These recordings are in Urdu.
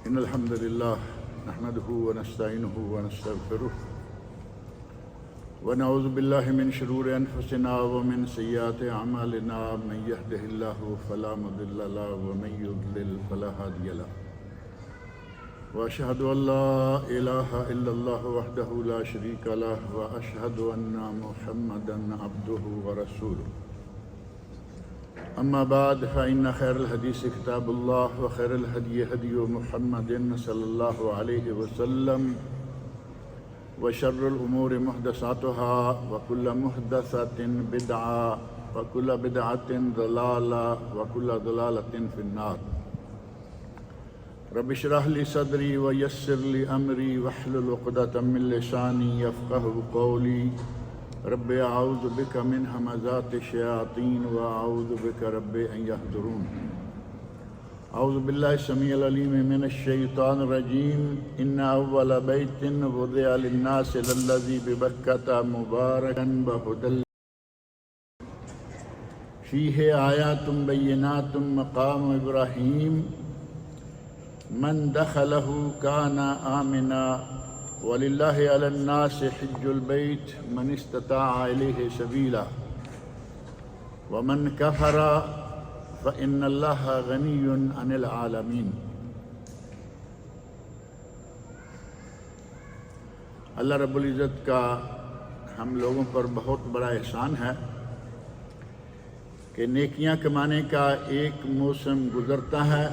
إن الحمد لله نحمده ونستعينه ونستغفره ونعوذ بالله من شرور أنفسنا ومن سيئات أعمالنا من يهده الله فلا مضل له ومن يضلل فلا هادي له وأشهد أن لا إله إلا الله وحده لا شريك له وأشهد أن محمدا عبده ورسوله أما بعد فإن خير الحديث كتاب الله وخير الهدي هدي محمد صلى الله عليه وسلم وشر الأمور محدثاتها وكل محدثة بدعة وكل بدعة ضلالة وكل ضلالة في النار رب اشرح لي صدري ويسر لي أمري واحلل عقدة من لساني يفقهوا قولي رب اعوذ بك من همزات الشياطين واعوذ بك رب ان يحضرون اعوذ بالله السميع العليم من الشيطان الرجيم ان اول بيت وضع للناس للذي ببكة مباركا وهدى فيه آيات بينات مقام ابراهيم من دخله كان آمنا وللہ علی الناس حج البیت من استطاع الیہ سبیلا ومن کفر فإن اللہ غنی عن العالمین۔ اللہ رب العزت کا ہم لوگوں پر بہت بڑا احسان ہے کہ نیکیاں کمانے کا ایک موسم گزرتا ہے،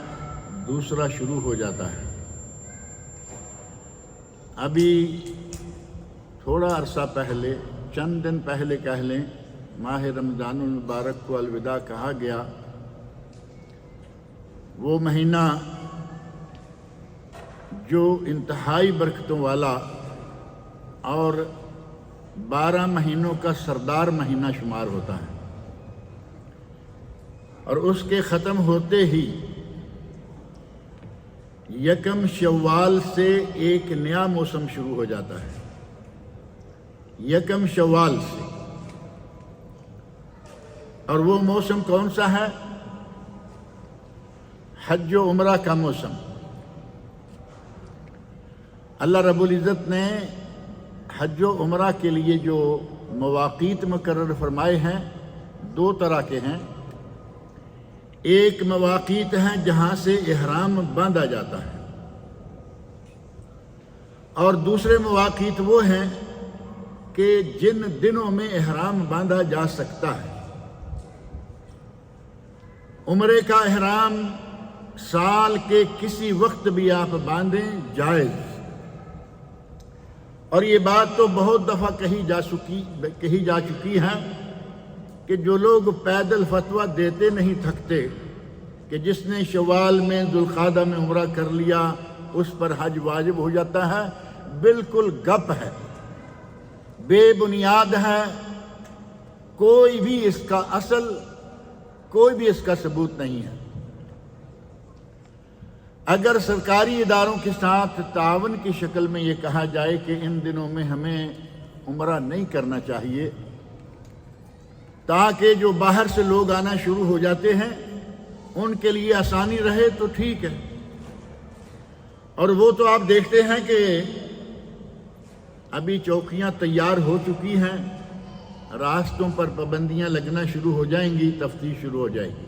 دوسرا شروع ہو جاتا ہے۔ ابھی تھوڑا عرصہ پہلے، چند دن پہلے کہہ لیں، ماہ رمضان المبارک کو الوداع کہا گیا۔ وہ مہینہ جو انتہائی برکتوں والا اور 12 مہینوں کا سردار مہینہ شمار ہوتا ہے، اور اس کے ختم ہوتے ہی یکم شوال سے ایک نیا موسم شروع ہو جاتا ہے۔ یکم شوال سے، اور وہ موسم کون سا ہے؟ حج و عمرہ کا موسم۔ اللہ رب العزت نے حج و عمرہ کے لیے جو مواقیت مقرر فرمائے ہیں، 2 طرح کے ہیں۔ ایک مواقیت ہیں جہاں سے احرام باندھا جاتا ہے، اور دوسرے مواقیت وہ ہیں کہ جن دنوں میں احرام باندھا جا سکتا ہے۔ عمرے کا احرام سال کے کسی وقت بھی آپ باندھیں، جائز۔ اور یہ بات تو بہت دفعہ کہی جا چکی ہے کہ جو لوگ پیدل فتویٰ دیتے نہیں تھکتے کہ جس نے شوال میں ذوالقعدہ میں عمرہ کر لیا اس پر حج واجب ہو جاتا ہے، بالکل گپ ہے، بے بنیاد ہے۔ کوئی بھی اس کا اصل، کوئی بھی اس کا ثبوت نہیں ہے۔ اگر سرکاری اداروں کے ساتھ تعاون کی شکل میں یہ کہا جائے کہ ان دنوں میں ہمیں عمرہ نہیں کرنا چاہیے تاکہ جو باہر سے لوگ آنا شروع ہو جاتے ہیں ان کے لیے آسانی رہے تو ٹھیک ہے۔ اور وہ تو آپ دیکھتے ہیں کہ ابھی چوکیاں تیار ہو چکی ہیں، راستوں پر پابندیاں لگنا شروع ہو جائیں گی، تفتیش شروع ہو جائے گی۔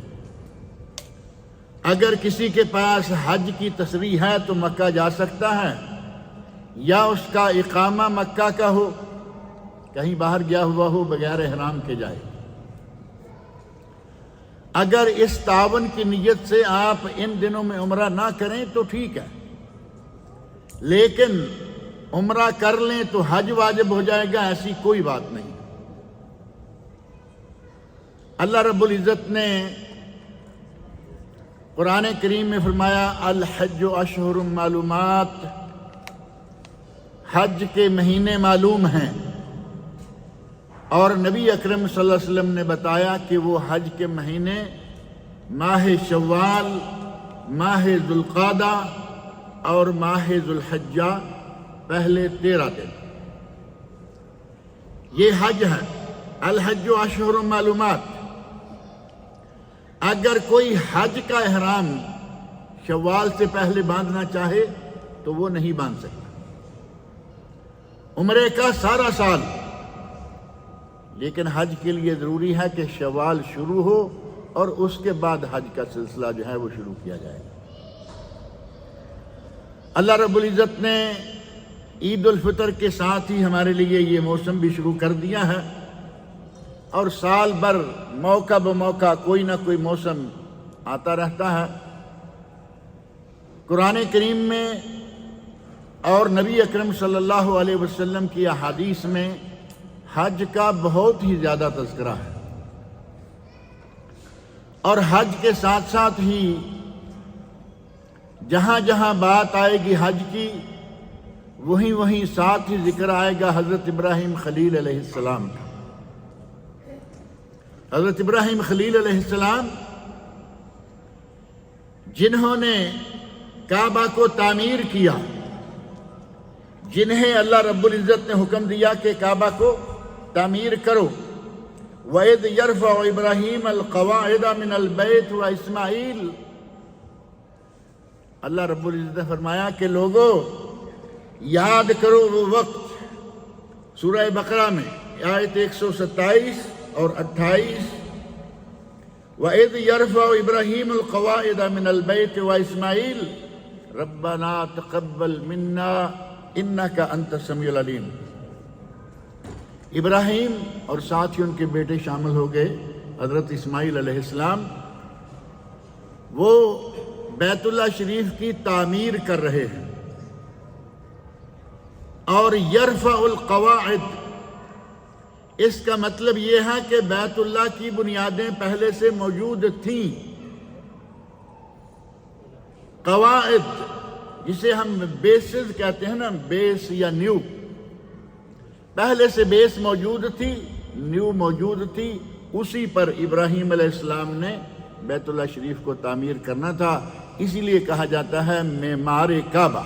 اگر کسی کے پاس حج کی تصریح ہے تو مکہ جا سکتا ہے، یا اس کا اقامہ مکہ کا ہو، کہیں باہر گیا ہوا ہو، بغیر احرام کے جائے۔ اگر اس تعاون کی نیت سے آپ ان دنوں میں عمرہ نہ کریں تو ٹھیک ہے، لیکن عمرہ کر لیں تو حج واجب ہو جائے گا، ایسی کوئی بات نہیں۔ اللہ رب العزت نے قرآن کریم میں فرمایا الحج اشہر معلومات، حج کے مہینے معلوم ہیں، اور نبی اکرم صلی اللہ علیہ وسلم نے بتایا کہ وہ حج کے مہینے ماہ شوال، ماہ ذوالقعدہ اور ماہ ذوالحجہ، پہلے 13 دن یہ حج ہے۔ الحج اشہر معلومات۔ اگر کوئی حج کا احرام شوال سے پہلے باندھنا چاہے تو وہ نہیں باندھ سکتا۔ عمرے کا سارا سال، لیکن حج کے لیے ضروری ہے کہ شوال شروع ہو اور اس کے بعد حج کا سلسلہ جو ہے وہ شروع کیا جائے۔ اللہ رب العزت نے عید الفطر کے ساتھ ہی ہمارے لیے یہ موسم بھی شروع کر دیا ہے، اور سال بھر موقع بموقع کوئی نہ کوئی موسم آتا رہتا ہے۔ قرآن کریم میں اور نبی اکرم صلی اللہ علیہ وسلم کی احادیث میں حج کا بہت ہی زیادہ تذکرہ ہے، اور حج کے ساتھ ساتھ ہی جہاں جہاں بات آئے گی حج کی، وہیں ساتھ ہی ذکر آئے گا حضرت ابراہیم خلیل علیہ السلام کا۔ حضرت ابراہیم خلیل علیہ السلام جنہوں نے کعبہ کو تعمیر کیا، جنہیں اللہ رب العزت نے حکم دیا کہ کعبہ کو تعمیر کرو، وَإِذْ يَرْفَعُ إِبْرَاهِيمَ الْقَوَاعِدَ مِنَ الْبَيْتِ وَإِسْمَاعِيلَ، اللہ رب العزت نے فرمایا کہ لوگو یاد کرو وہ وقت، سورہ بقرہ میں آیت 127 اور 28، وَإِذْ يَرْفَعُ إِبْرَاهِيمُ الْقَوَاعِدَ مِنَ الْبَيْتِ وَإِسْمَاعِيلَ رَبَّنَا تَقَبَّلْ مِنَّا إِنَّكَ أَنْتَ السَّمِيعُ الْعَلِيمُ۔ ابراہیم اور ساتھ ہی ان کے بیٹے شامل ہو گئے، حضرت اسماعیل علیہ السلام، وہ بیت اللہ شریف کی تعمیر کر رہے ہیں، اور یرفع القواعد، اس کا مطلب یہ ہے کہ بیت اللہ کی بنیادیں پہلے سے موجود تھیں۔ قواعد جسے ہم بیسز کہتے ہیں نا، بیس یا نیو، پہلے سے بیس موجود تھی، نیو موجود تھی، اسی پر ابراہیم علیہ السلام نے بیت اللہ شریف کو تعمیر کرنا تھا۔ اسی لیے کہا جاتا ہے معمار کعبہ،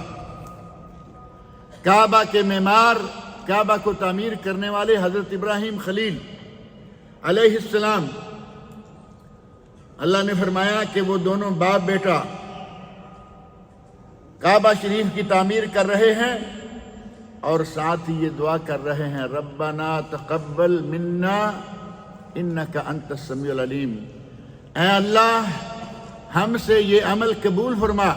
کعبہ کے معمار، کعبہ کو تعمیر کرنے والے حضرت ابراہیم خلیل علیہ السلام۔ اللہ نے فرمایا کہ وہ دونوں باپ بیٹا کعبہ شریف کی تعمیر کر رہے ہیں، اور ساتھ ہی یہ دعا کر رہے ہیں ربنا تقبل منا انک انت السمیع العلیم، اے اللہ ہم سے یہ عمل قبول فرما،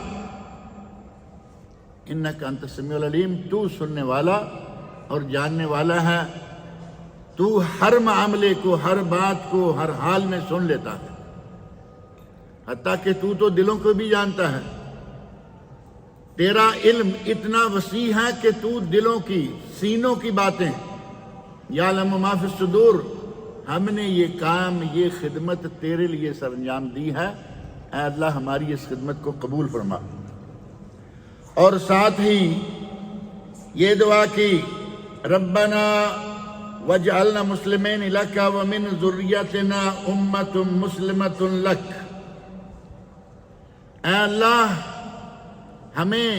انک انت السمیع العلیم، تو سننے والا اور جاننے والا ہے، تو ہر معاملے کو، ہر بات کو، ہر حال میں سن لیتا ہے، حتیٰ کہ تو دلوں کو بھی جانتا ہے، تیرا علم اتنا وسیع ہے کہ تو دلوں کی، سینوں کی باتیں، یعلم ما فی الصدور، ہم نے یہ کام، یہ خدمت تیرے لیے سر انجام دی ہے، اے اللہ ہماری اس خدمت کو قبول فرما۔ اور ساتھ ہی یہ دعا کی ربنا وجعلنا مسلمین لک ومن ذریتنا امۃ مسلمۃ لک، اے اللہ ہمیں،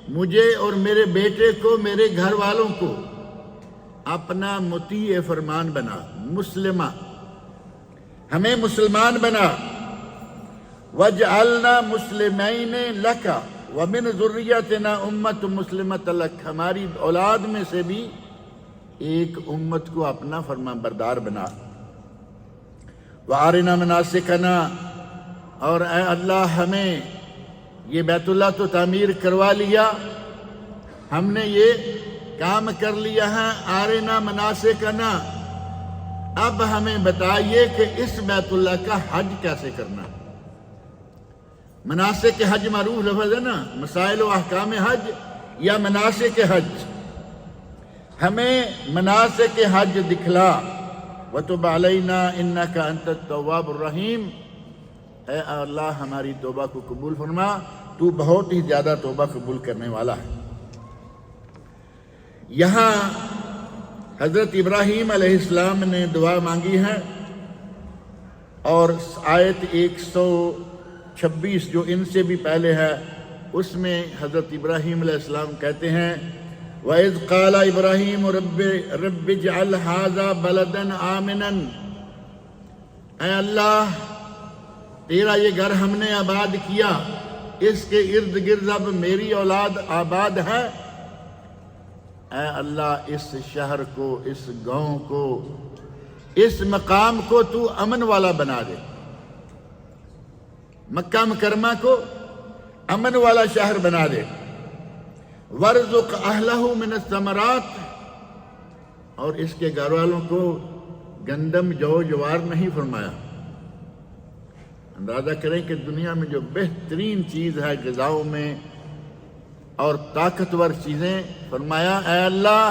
مجھے اور میرے بیٹے کو، میرے گھر والوں کو اپنا مطیع فرمان بنا، مسلمہ، ہمیں مسلمان بنا، وَجْعَلْنَا مُسْلِمَيْنِ لَكَ وَمِنْ ذُرِّيَّتِنَا أُمَّةٌ مُسْلِمَةً لَكَ، ہماری اولاد میں سے بھی ایک امت کو اپنا فرما بردار بنا، وَأَرِنَا مَنَاسِكَنَا، اور اے اللہ ہمیں، یہ بیت اللہ تو تعمیر کروا لیا، ہم نے یہ کام کر لیا ہے، آرنا مناسکنا، اب ہمیں بتائیے کہ اس بیت اللہ کا حج کیسے کرنا۔ مناسک حج معروف لفظ ہے نا، مسائل و احکام حج یا مناسک حج، ہمیں مناسک حج دکھلا، وَتُبْ عَلَيْنَا إِنَّكَ أَنْتَ التَّوَّابُ الرَّحِيمُ، اے اللہ ہماری توبہ کو قبول فرما، تو بہت ہی زیادہ توبہ قبول کرنے والا ہے۔ یہاں حضرت ابراہیم علیہ السلام نے دعا مانگی ہے، اور آیت 126 جو ان سے بھی پہلے ہے، اس میں حضرت ابراہیم علیہ السلام کہتے ہیں وَإِذْ قَالَ إِبْرَاهِيمُ رَبِّ اجْعَلْ هَٰذَا بَلَدًا آمِنًا، اے اللہ تیرا یہ گھر ہم نے آباد کیا، اس کے ارد گرد اب میری اولاد آباد ہے، اے اللہ اس شہر کو، اس گاؤں کو، اس مقام کو تو امن والا بنا دے، مکہ مکرمہ کو امن والا شہر بنا دے۔ وَارْزُقْ أَهْلَهُ مِنَ الثَّمَرَاتِ، اور اس کے گھر والوں کو گندم جو جوار نہیں فرمایا۔ اندازہ کریں کہ دنیا میں جو بہترین چیز ہے غذاؤں میں اور طاقتور چیزیں، فرمایا اے اللہ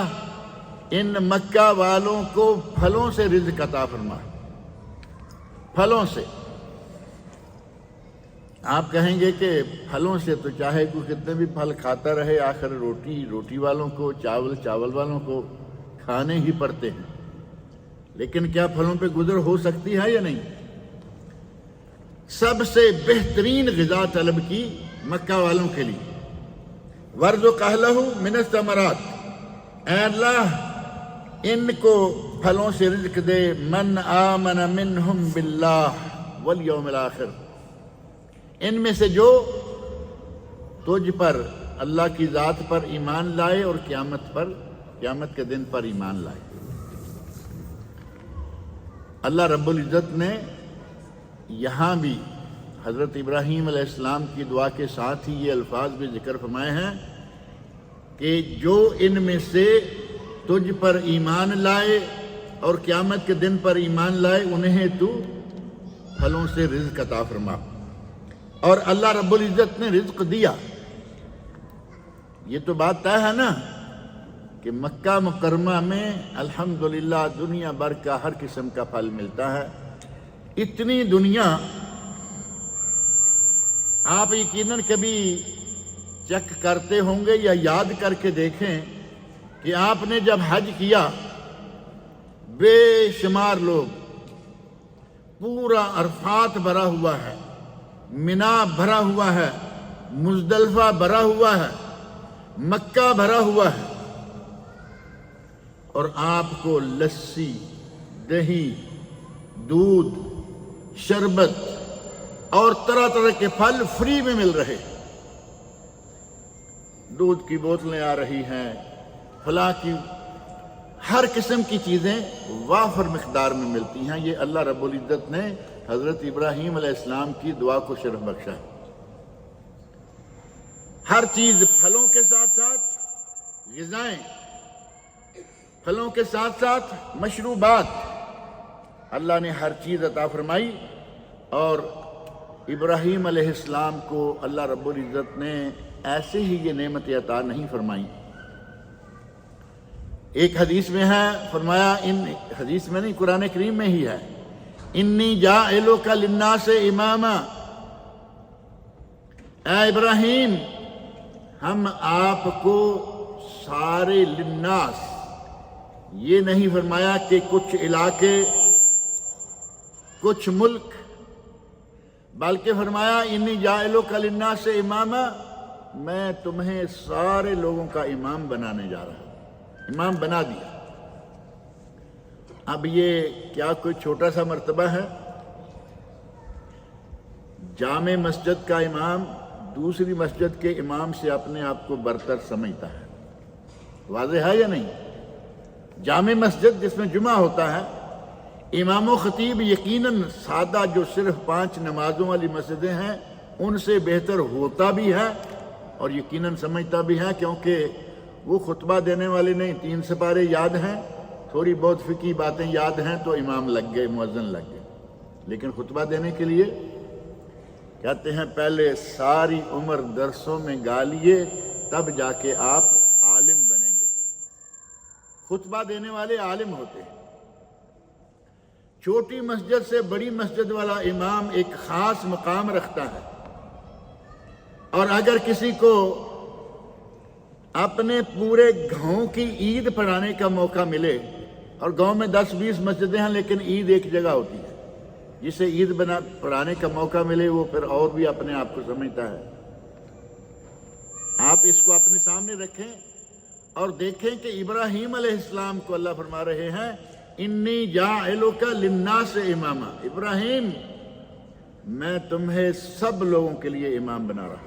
ان مکہ والوں کو پھلوں سے رزق عطا فرما، پھلوں سے۔ آپ کہیں گے کہ پھلوں سے تو چاہے کوئی کتنے بھی پھل کھاتا رہے، آخر روٹی والوں کو، چاول والوں کو کھانے ہی پڑتے ہیں، لیکن کیا پھلوں پہ گزر ہو سکتی ہے یا نہیں؟ سب سے بہترین غذا طلب کی مکہ والوں کے لیے۔ وَارْزُقْ أَهْلَهُ مِنَ الثَّمَرَاتِ، اے اللہ ان کو پھلوں سے رزق دے۔ مَنْ آمَنَ مِنْهُمْ بِاللَّهِ وَالْيَوْمِ الْآخِرِ، ان میں سے جو تجھ پر، اللہ کی ذات پر ایمان لائے اور قیامت کے دن پر ایمان لائے۔ اللہ رب العزت نے یہاں بھی حضرت ابراہیم علیہ السلام کی دعا کے ساتھ ہی یہ الفاظ بھی ذکر فرمائے ہیں کہ جو ان میں سے تجھ پر ایمان لائے اور قیامت کے دن پر ایمان لائے انہیں تو پھلوں سے رزق عطا فرما۔ اور اللہ رب العزت نے رزق دیا، یہ تو بات طے ہے نا کہ مکہ مکرمہ میں الحمدللہ دنیا بھر کا ہر قسم کا پھل ملتا ہے۔ اتنی دنیا آپ یقیناً کبھی چیک کرتے ہوں گے یا یاد کر کے دیکھیں کہ آپ نے جب حج کیا، بے شمار لوگ، پورا عرفات بھرا ہوا ہے، منا بھرا ہوا ہے، مزدلفہ بھرا ہوا ہے، مکہ بھرا ہوا ہے، اور آپ کو لسی، دہی، دودھ، شربت اور طرح طرح کے پھل فری میں مل رہے۔ دودھ کی بوتلیں آ رہی ہیں، فلاں کی ہر قسم کی چیزیں وافر مقدار میں ملتی ہیں۔ یہ اللہ رب العزت نے حضرت ابراہیم علیہ السلام کی دعا کو شرف بخشا ہے۔ ہر چیز پھلوں کے ساتھ ساتھ غذائیں، پھلوں کے ساتھ ساتھ مشروبات، اللہ نے ہر چیز عطا فرمائی۔ اور ابراہیم علیہ السلام کو اللہ رب العزت نے ایسے ہی یہ نعمت عطا نہیں فرمائی۔ ایک حدیث میں ہے، فرمایا، ان حدیث میں نہیں قرآن کریم میں ہی ہے، انی جاعلک للناس اماما، اے ابراہیم ہم آپ کو سارے للناس، یہ نہیں فرمایا کہ کچھ علاقے، کچھ ملک، بلکہ فرمایا انی جاعلک للناس اماما، میں تمہیں سارے لوگوں کا امام بنانے جا رہا ہوں، امام بنا دیا۔ اب یہ کیا کوئی چھوٹا سا مرتبہ ہے؟ جامع مسجد کا امام دوسری مسجد کے امام سے اپنے آپ کو برتر سمجھتا ہے، واضح ہے یا نہیں؟ جامع مسجد جس میں جمعہ ہوتا ہے، امام و خطیب یقیناً سادہ جو صرف 5 نمازوں والی مسجدیں ہیں ان سے بہتر ہوتا بھی ہے اور یقیناً سمجھتا بھی ہے، کیونکہ وہ خطبہ دینے والے نہیں، 3 سپارے یاد ہیں، تھوڑی بہت فقہی باتیں یاد ہیں تو امام لگ گئے، مؤذن لگ گئے، لیکن خطبہ دینے کے لیے کہتے ہیں پہلے ساری عمر درسوں میں گا لیے تب جا کے آپ عالم بنیں گے۔ خطبہ دینے والے عالم ہوتے ہیں۔ چھوٹی مسجد سے بڑی مسجد والا امام ایک خاص مقام رکھتا ہے، اور اگر کسی کو اپنے پورے گاؤں کی عید پڑھانے کا موقع ملے، اور گاؤں میں 10-20 مسجدیں ہیں لیکن عید ایک جگہ ہوتی ہے، جسے عید پڑھانے کا موقع ملے وہ پھر اور بھی اپنے آپ کو سمجھتا ہے۔ آپ اس کو اپنے سامنے رکھیں اور دیکھیں کہ ابراہیم علیہ السلام کو اللہ فرما رہے ہیں انی جاعلک للناس اماما، ابراہیم میں تمہیں سب لوگوں کے لیے امام بنا رہا ہوں۔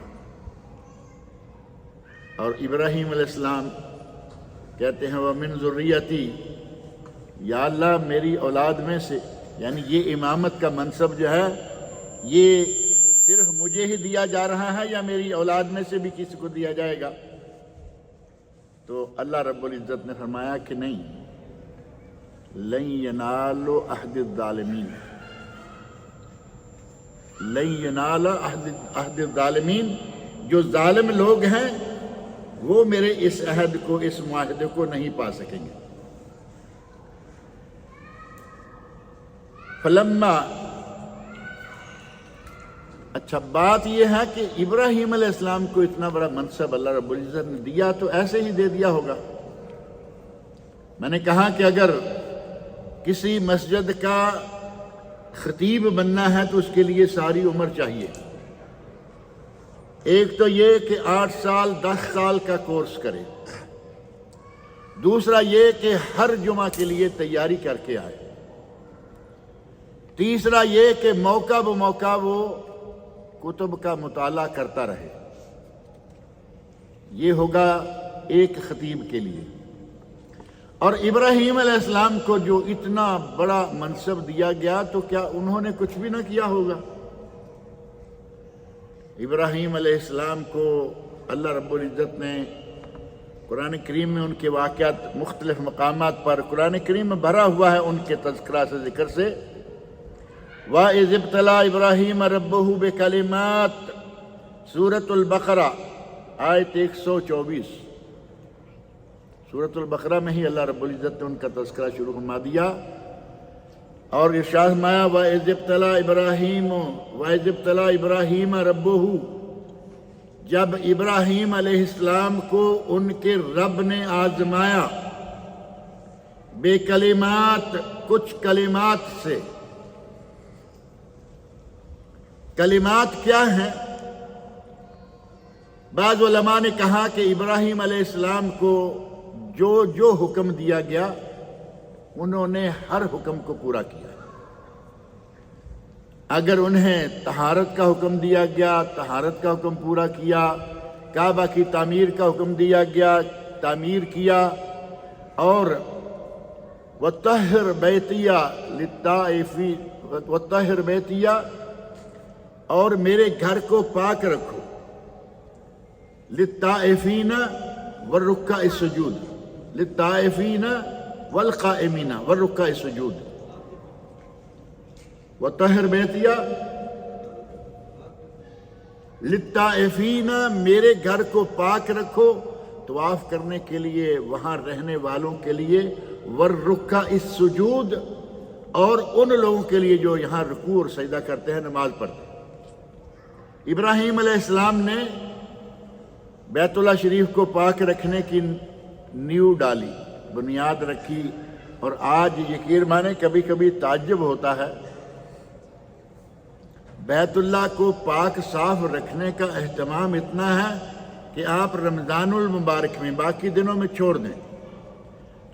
اور ابراہیم علیہ السلام کہتے ہیں وَمِن ذُرِّيَّتِي، یا اللہ میری اولاد میں سے، یعنی یہ امامت کا منصب جو ہے یہ صرف مجھے ہی دیا جا رہا ہے یا میری اولاد میں سے بھی کسی کو دیا جائے گا؟ تو اللہ رب العزت نے فرمایا کہ نہیں، لَن يَنَالُ عَهْدِ الظَّالِمِينَ، لَن يَنَالَ عَهْدِ الظَّالِمِينَ، جو ظالم لوگ ہیں وہ میرے اس عہد کو، اس معاہدے کو نہیں پا سکیں گے۔ فلما، اچھا بات یہ ہے کہ ابراہیم علیہ السلام کو اتنا بڑا منصب اللہ رب العزت نے دیا تو ایسے ہی دے دیا ہوگا۔ میں نے کہا کہ اگر کسی مسجد کا خطیب بننا ہے تو اس کے لیے ساری عمر چاہیے۔ ایک تو یہ کہ 8 سال 10 سال کا کورس کرے، دوسرا یہ کہ ہر جمعہ کے لیے تیاری کر کے آئے، تیسرا یہ کہ موقع بموقع وہ کتب کا مطالعہ کرتا رہے۔ یہ ہوگا ایک خطیب کے لیے۔ اور ابراہیم علیہ السلام کو جو اتنا بڑا منصب دیا گیا تو کیا انہوں نے کچھ بھی نہ کیا ہوگا؟ ابراہیم علیہ السلام کو اللہ رب العزت نے قرآن کریم میں ان کے واقعات مختلف مقامات پر قرآن کریم میں بھرا ہوا ہے ان کے تذکرہ سے، ذکر سے۔ وَإِذِ ابْتَلَىٰ إِبْرَاهِيمَ رَبُّهُ بِكَلِمَاتٍ، سورۃ البقرہ آیت 124۔ سورۃ البقرہ میں ہی اللہ رب العزت نے ان کا تذکرہ شروع فرما دیا اور ارشاد فرمایا وَإِذِ ابْتَلَىٰ إِبْرَاهِيمَ رَبُّهُ، جب ابراہیم علیہ السلام کو ان کے رب نے آزمایا، بے کلمات، کچھ کلمات سے۔ کلمات کیا ہیں؟ بعض علماء نے کہا کہ ابراہیم علیہ السلام کو جو حکم دیا گیا انہوں نے ہر حکم کو پورا کیا۔ اگر انہیں طہارت کا حکم دیا گیا، طہارت کا حکم پورا کیا، کعبہ کی تعمیر کا حکم دیا گیا، تعمیر کیا، اور وَطَهِّرْ بَيْتِيَ لِلطَّائِفِينَ، وَطَهِّرْ بَيْتِيَ، اور میرے گھر کو پاک رکھو، لِلطَّائِفِينَ وَالرُّكَّعِ السُّجُودِ، لِلطَّائِفِينَ وَالْقَائِمِينَ وَالرُّكَّعِ السُّجُودِ، وَطَهِّرْ بَيْتِيَ لِلطَّائِفِينَ، میرے گھر کو پاک رکھو طواف کرنے کے لیے، وہاں رہنے والوں کے لیے، وَالرُّكَّعِ السُّجُودِ، اور ان لوگوں کے لیے جو یہاں رکوع اور سجدہ کرتے ہیں، نماز پڑھتے ہیں۔ ابراہیم علیہ السلام نے بیت اللہ شریف کو پاک رکھنے کی نیو ڈالی، بنیاد رکھی، اور آج یقین مانے کبھی کبھی تعجب ہوتا ہے، بیت اللہ کو پاک صاف رکھنے کا اہتمام اتنا ہے کہ آپ رمضان المبارک میں، باقی دنوں میں چھوڑ دیں،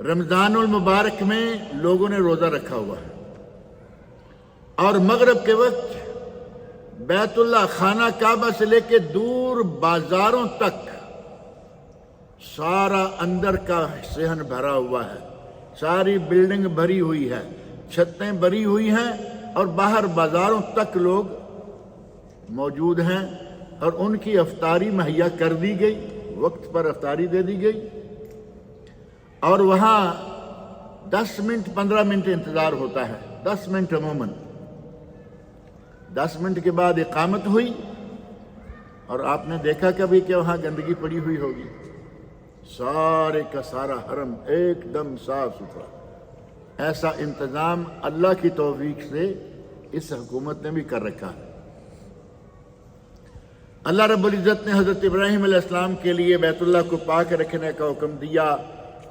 رمضان المبارک میں لوگوں نے روزہ رکھا ہوا ہے، اور مغرب کے وقت بیت اللہ، خانہ کعبہ سے لے کے دور بازاروں تک سارا اندر کا صحن بھرا ہوا ہے، ساری بلڈنگ بھری ہوئی ہے، چھتیں بھری ہوئی ہیں، اور باہر بازاروں تک لوگ موجود ہیں، اور ان کی افطاری مہیا کر دی گئی، وقت پر افطاری دے دی گئی، اور وہاں 10 منٹ 15 منٹ انتظار ہوتا ہے، 10 منٹ عموماً، 10 منٹ کے بعد اقامت ہوئی، اور آپ نے دیکھا کبھی کہ وہاں گندگی پڑی ہوئی ہوگی؟ سارے کا سارا حرم ایک دم صاف ستھرا۔ ایسا انتظام اللہ کی توفیق سے اس حکومت نے بھی کر رکھا ہے۔ اللہ رب العزت نے حضرت ابراہیم علیہ السلام کے لیے بیت اللہ کو پاک رکھنے کا حکم دیا۔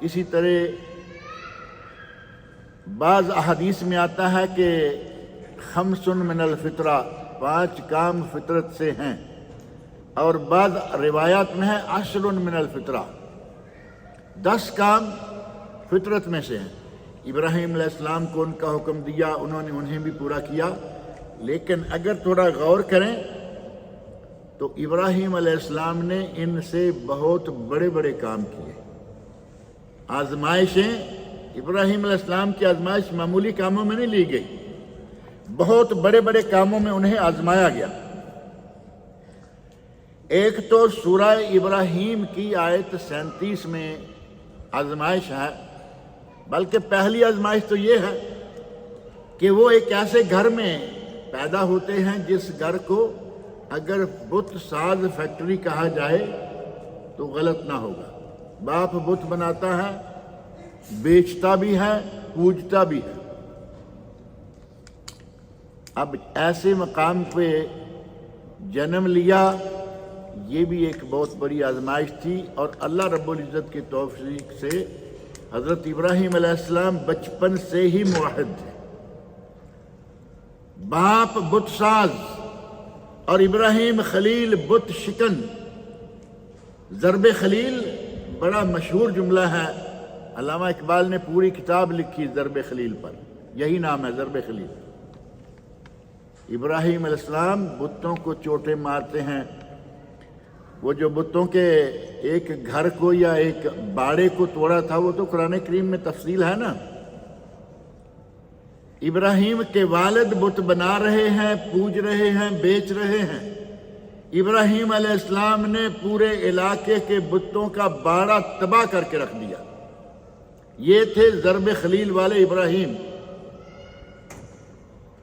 اسی طرح بعض احادیث میں آتا ہے کہ 5 من الفطرہ، 5 کام فطرت سے ہیں، اور بعض روایات میں ہے 10 من الفطرہ، 10 کام فطرت میں سے ہیں۔ ابراہیم علیہ السلام کو ان کا حکم دیا، انہوں نے انہیں بھی پورا کیا، لیکن اگر تھوڑا غور کریں تو ابراہیم علیہ السلام نے ان سے بہت بڑے بڑے کام کیے. آزمائشیں، ابراہیم علیہ السلام کی آزمائش معمولی کاموں میں نہیں لی گئی، بہت بڑے بڑے کاموں میں انہیں آزمایا گیا. ایک تو سورہ ابراہیم کی آیت 37 میں آزمائش ہے، بلکہ پہلی آزمائش تو یہ ہے کہ وہ ایک ایسے گھر میں پیدا ہوتے ہیں جس گھر کو اگر بت ساز فیکٹری کہا جائے تو غلط نہ ہوگا. باپ بت بناتا ہے، بیچتا بھی ہے، پوجتا بھی ہے. اب ایسے مقام پہ جنم لیا، یہ بھی ایک بہت بڑی آزمائش تھی. اور اللہ رب العزت کی توفیق سے حضرت ابراہیم علیہ السلام بچپن سے ہی موحد تھے. باپ بت ساز اور ابراہیم خلیل بت شکن. ضرب خلیل بڑا مشہور جملہ ہے، علامہ اقبال نے پوری کتاب لکھی ضرب خلیل پر، یہی نام ہے ضرب خلیل. ابراہیم علیہ السلام بتوں کو چوٹیں مارتے ہیں. وہ جو بتوں کے ایک گھر کو یا ایک باڑے کو توڑا تھا وہ تو قرآن کریم میں تفصیل ہے نا. ابراہیم کے والد بت بنا رہے ہیں، پوج رہے ہیں، بیچ رہے ہیں. ابراہیم علیہ السلام نے پورے علاقے کے بتوں کا باڑا تباہ کر کے رکھ دیا. یہ تھے ضرب خلیل والے ابراہیم.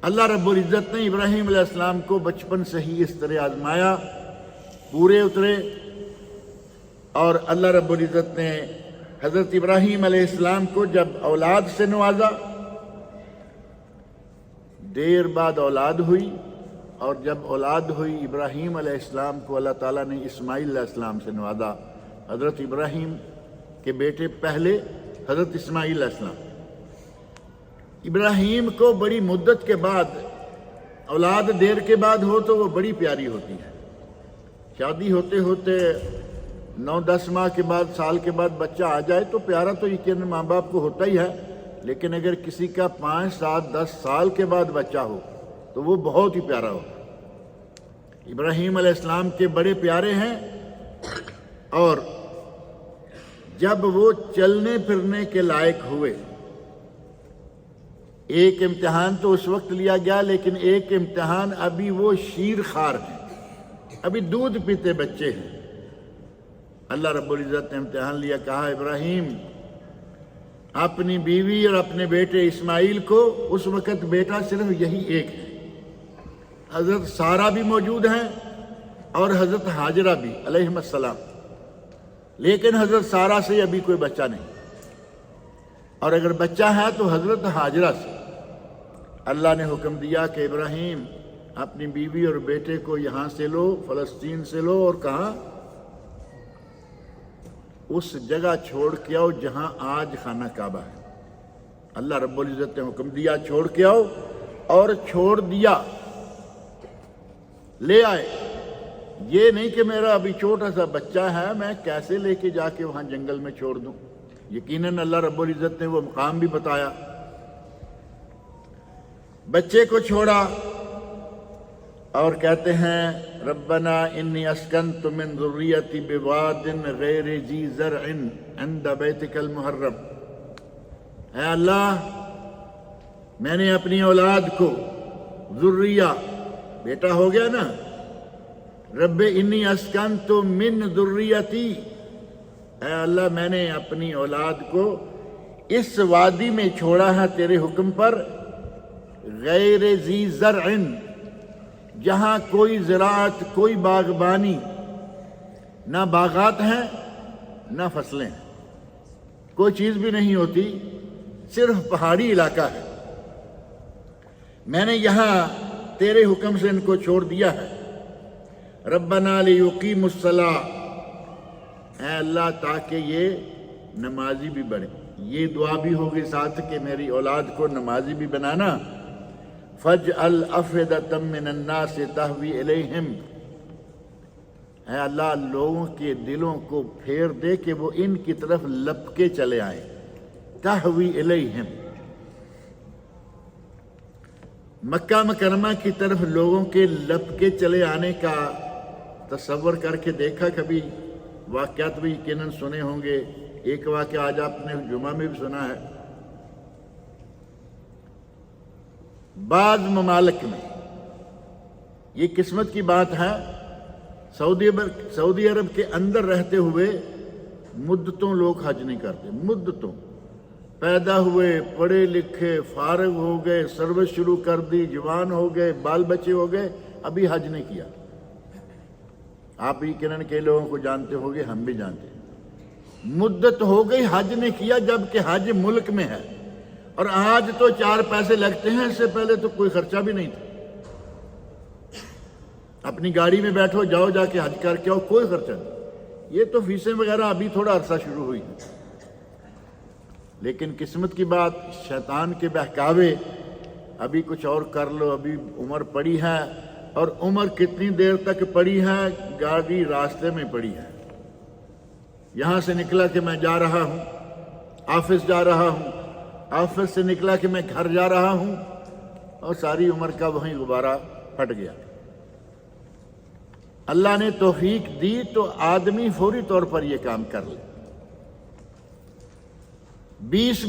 اللہ رب العزت نے ابراہیم علیہ السلام کو بچپن سے ہی اس طرح آزمایا، پورے اترے. اور اللہ رب العزت نے حضرت ابراہیم علیہ السلام کو جب اولاد سے نوازا، دیر بعد اولاد ہوئی. اور جب اولاد ہوئی ابراہیم علیہ السلام کو اللہ تعالیٰ نے اسماعیل علیہ السلام سے نوازا. حضرت ابراہیم کے بیٹے پہلے حضرت اسماعیل علیہ السلام. ابراہیم کو بڑی مدت کے بعد اولاد دیر کے بعد ہو تو وہ بڑی پیاری ہوتی ہے. شادی ہوتے ہوتے 9-10 ماہ کے بعد، سال کے بعد بچہ آ جائے تو پیارا تو یقیناً ماں باپ کو ہوتا ہی ہے، لیکن اگر کسی کا 5, 7, 10 سال کے بعد بچہ ہو تو وہ بہت ہی پیارا ہو. ابراہیم علیہ السلام کے بڑے پیارے ہیں. اور جب وہ چلنے پھرنے کے لائق ہوئے، ایک امتحان تو اس وقت لیا گیا، لیکن ایک امتحان ابھی وہ شیر خار ہیں، ابھی دودھ پیتے بچے ہیں. اللہ رب العزت نے امتحان لیا، کہا ابراہیم اپنی بیوی اور اپنے بیٹے اسماعیل کو، اس وقت بیٹا صرف یہی ایک ہے، حضرت سارہ بھی موجود ہیں اور حضرت ہاجرہ بھی علیہم السلام، لیکن حضرت سارہ سے ابھی کوئی بچہ نہیں، اور اگر بچہ ہے تو حضرت ہاجرہ سے. اللہ نے حکم دیا کہ ابراہیم اپنی بیوی اور بیٹے کو یہاں سے لو، فلسطین سے لو، اور کہاں؟ اس جگہ چھوڑ کے آؤ جہاں آج خانہ کعبہ ہے. اللہ رب العزت نے حکم دیا چھوڑ کے آؤ، اور چھوڑ دیا، لے آئے. یہ نہیں کہ میرا ابھی چھوٹا سا بچہ ہے، میں کیسے لے کے جا کے وہاں جنگل میں چھوڑ دوں. یقیناً اللہ رب العزت نے وہ مقام بھی بتایا. بچے کو چھوڑا اور کہتے ہیں ربنا انی اسکنت من ذریتی بواد غیر ذی زرع عند بیتک المحرم. اے اللہ، میں نے اپنی اولاد کو، ذریہ بیٹا ہو گیا نا، رب انی اسکنت من ذریتی، اے اللہ میں نے اپنی اولاد کو اس وادی میں چھوڑا ہے تیرے حکم پر، غیر ذی زرع، جہاں کوئی زراعت، کوئی باغبانی، نہ باغات ہیں نہ فصلیں ہیں، کوئی چیز بھی نہیں ہوتی، صرف پہاڑی علاقہ ہے. میں نے یہاں تیرے حکم سے ان کو چھوڑ دیا ہے. ربنا لیقیموا الصلاۃ، اے اللہ تاکہ یہ نمازی بھی بنے. یہ دعا بھی ہوگی ساتھ کہ میری اولاد کو نمازی بھی بنانا. فَاجْعَلْ أَفْئِدَةً مِّنَ النَّاسِ تَهْوِي إِلَيْهِمْ، اے اللہ لوگوں کے دلوں کو پھیر دے کہ وہ ان کی طرف لپکے چلے آئیں. تَهْوِي إِلَيْهِمْ، مکہ مکرمہ کی طرف لوگوں کے لپکے چلے آنے کا تصور کر کے دیکھا کبھی؟ واقعات بھی یقیناً سنے ہوں گے، ایک واقعہ آج آپ نے جمعہ میں بھی سنا ہے۔ بعض ممالک میں یہ قسمت کی بات ہے، سعودی عرب کے اندر رہتے ہوئے مدتوں لوگ حج نہیں کرتے، مدتوں پیدا ہوئے، پڑھے لکھے، فارغ ہو گئے، سروس شروع کر دی، جوان ہو گئے، بال بچے ہو گئے، ابھی حج نہیں کیا۔ آپ بھی یقیناً کئی لوگوں کو جانتے ہو گے، ہم بھی جانتے ہیں، مدت ہو گئی حج نے کیا، جبکہ حج ملک میں ہے، اور آج تو 4 پیسے لگتے ہیں، اس سے پہلے تو کوئی خرچہ بھی نہیں تھا۔ اپنی گاڑی میں بیٹھو، جاؤ، جا کے حج کر کے آؤ، کوئی خرچہ نہیں۔ یہ تو فیسیں وغیرہ ابھی تھوڑا عرصہ شروع ہوئی ہیں، لیکن قسمت کی بات، شیطان کے بہکاوے، ابھی کچھ اور کر لو، ابھی عمر پڑی ہے، اور عمر کتنی دیر تک پڑی ہے؟ گاڑی راستے میں پڑی ہے، یہاں سے نکلا کہ میں جا رہا ہوں، آفس جا رہا ہوں، آفس سے نکلا کہ میں گھر جا رہا ہوں، اور ساری عمر کا وہیں غبارہ پھٹ گیا۔ اللہ نے توفیق دی تو آدمی فوری طور پر یہ کام کر لے۔ 20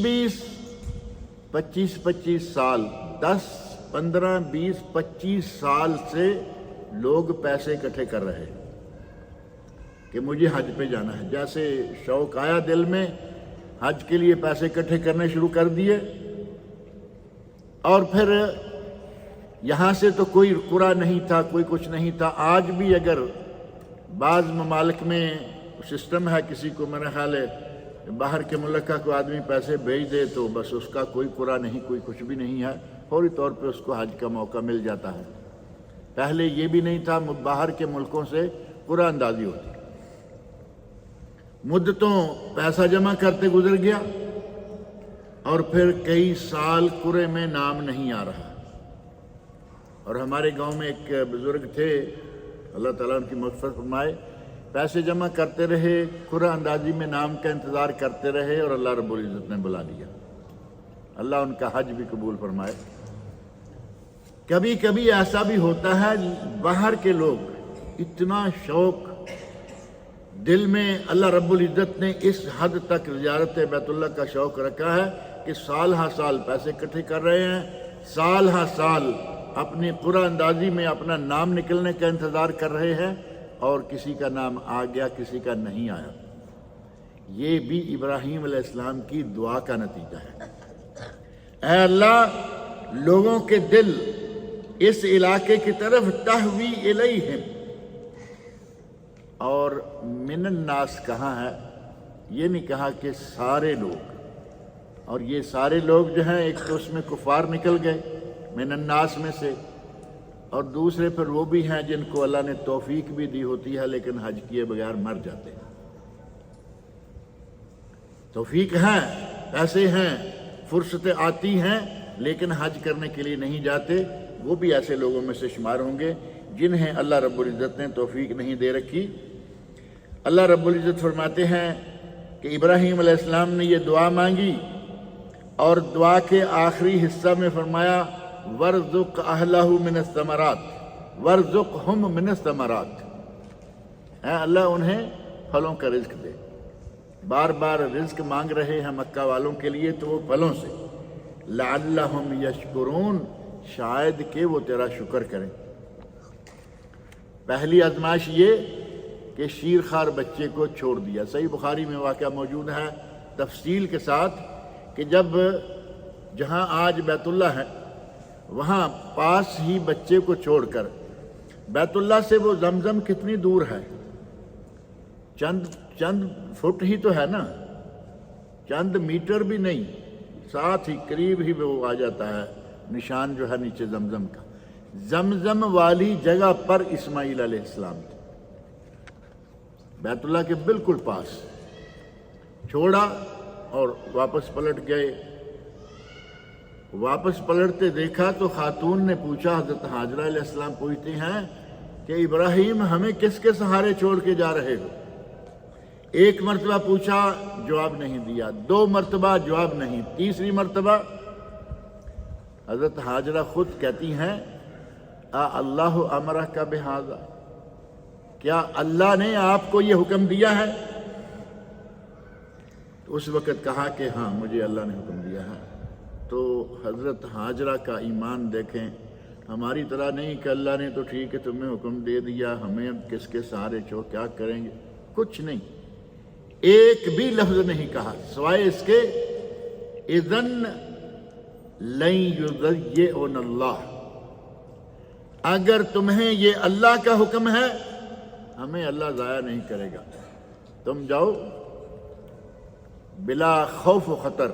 25 سال، 10 15 20 25 سال سے لوگ پیسے اکٹھے کر رہے ہیں کہ مجھے حج پہ جانا ہے۔ جیسے شوق آیا دل میں، حج کے لیے پیسے اکٹھے کرنے شروع کر دیے، اور پھر یہاں سے تو کوئی قرعہ نہیں تھا، کوئی کچھ نہیں تھا۔ آج بھی اگر بعض ممالک میں سسٹم ہے، کسی کو میرا خیال ہے باہر کے ملک کا کوئی آدمی پیسے بھیج دے تو بس اس کا کوئی قرعہ نہیں، کوئی کچھ بھی نہیں ہے، فوری طور پہ اس کو حج کا موقع مل جاتا ہے۔ پہلے یہ بھی نہیں تھا، باہر کے ملکوں سے قرعہ اندازی ہوتی، مدتوں پیسہ جمع کرتے گزر گیا، اور پھر کئی سال قرعے میں نام نہیں آ رہا۔ اور ہمارے گاؤں میں ایک بزرگ تھے، اللہ تعالیٰ ان کی مغفرت فرمائے، پیسے جمع کرتے رہے، قرعہ اندازی میں نام کا انتظار کرتے رہے، اور اللہ رب العزت نے بلا لیا۔ اللہ ان کا حج بھی قبول فرمائے۔ کبھی کبھی ایسا بھی ہوتا ہے، باہر کے لوگ اتنا شوق دل میں، اللہ رب العزت نے اس حد تک زیارت بیت اللہ کا شوق رکھا ہے کہ سال ہر سال پیسے اکٹھے کر رہے ہیں، سال ہر سال اپنی قرعہ اندازی میں اپنا نام نکلنے کا انتظار کر رہے ہیں، اور کسی کا نام آ گیا، کسی کا نہیں آیا۔ یہ بھی ابراہیم علیہ السلام کی دعا کا نتیجہ ہے۔ اے اللہ، لوگوں کے دل اس علاقے کی طرف تہوی الیہم، اور من الناس کہاں ہے؟ یہ نہیں کہا کہ سارے لوگ، اور یہ سارے لوگ جو ہیں، ایک تو اس میں کفار نکل گئے من الناس میں سے، اور دوسرے پھر وہ بھی ہیں جن کو اللہ نے توفیق بھی دی ہوتی ہے لیکن حج کیے بغیر مر جاتے ہیں۔ توفیق ہیں، پیسے ہیں، فرصتیں آتی ہیں، لیکن حج کرنے کے لیے نہیں جاتے۔ وہ بھی ایسے لوگوں میں سے شمار ہوں گے جنہیں اللہ رب العزت نے توفیق نہیں دے رکھی۔ اللہ رب العزت فرماتے ہیں کہ ابراہیم علیہ السلام نے یہ دعا مانگی، اور دعا کے آخری حصہ میں فرمایا وَارْزُقْ أَهْلَهُ مِنَ الثَّمَرَاتِ وَارْزُقْهُمْ مِنَ الثَّمَرَاتِ، اے اللہ انہیں پھلوں کا رزق دے۔ بار بار رزق مانگ رہے ہیں مکہ والوں کے لیے، تو وہ پھلوں سے، لَعَلَّهُمْ يَشْكُرُونَ، شاید کہ وہ تیرا شکر کریں۔ پہلی آزمائش یہ کہ شیرخوار بچے کو چھوڑ دیا۔ صحیح بخاری میں واقعہ موجود ہے تفصیل کے ساتھ کہ جب جہاں آج بیت اللہ ہے، وہاں پاس ہی بچے کو چھوڑ کر، بیت اللہ سے وہ زمزم کتنی دور ہے؟ چند فٹ ہی تو ہے نا، چند میٹر بھی نہیں، ساتھ ہی قریب ہی وہ آ جاتا ہے نشان جو ہے نیچے زمزم کا۔ زمزم والی جگہ پر اسماعیل علیہ السلام تھے، بیت اللہ کے بالکل پاس۔ چھوڑا اور واپس پلٹ گئے۔ واپس پلٹتے دیکھا تو خاتون نے پوچھا، حضرت حاجرہ علیہ السلام پوچھتے ہیں کہ ابراہیم ہمیں کس کے سہارے چھوڑ کے جا رہے ہو؟ ایک مرتبہ پوچھا، جواب نہیں دیا، 2 مرتبہ جواب نہیں، تیسری مرتبہ حضرت حاجرہ خود کہتی ہیں اللہ امرہ کا بہذا، کیا اللہ نے آپ کو یہ حکم دیا ہے؟ تو اس وقت کہا کہ ہاں مجھے اللہ نے حکم دیا ہے۔ تو حضرت ہاجرہ کا ایمان دیکھیں، ہماری طرح نہیں کہ اللہ نے تو ٹھیک ہے تمہیں حکم دے دیا، ہمیں اب کس کے سہارے چھو، کیا کریں گے؟ کچھ نہیں، ایک بھی لفظ نہیں کہا سوائے اس کے اذن لن یضیعن اللہ، اگر تمہیں یہ اللہ کا حکم ہے ہمیں اللہ ضائع نہیں کرے گا، تم جاؤ بلا خوف و خطر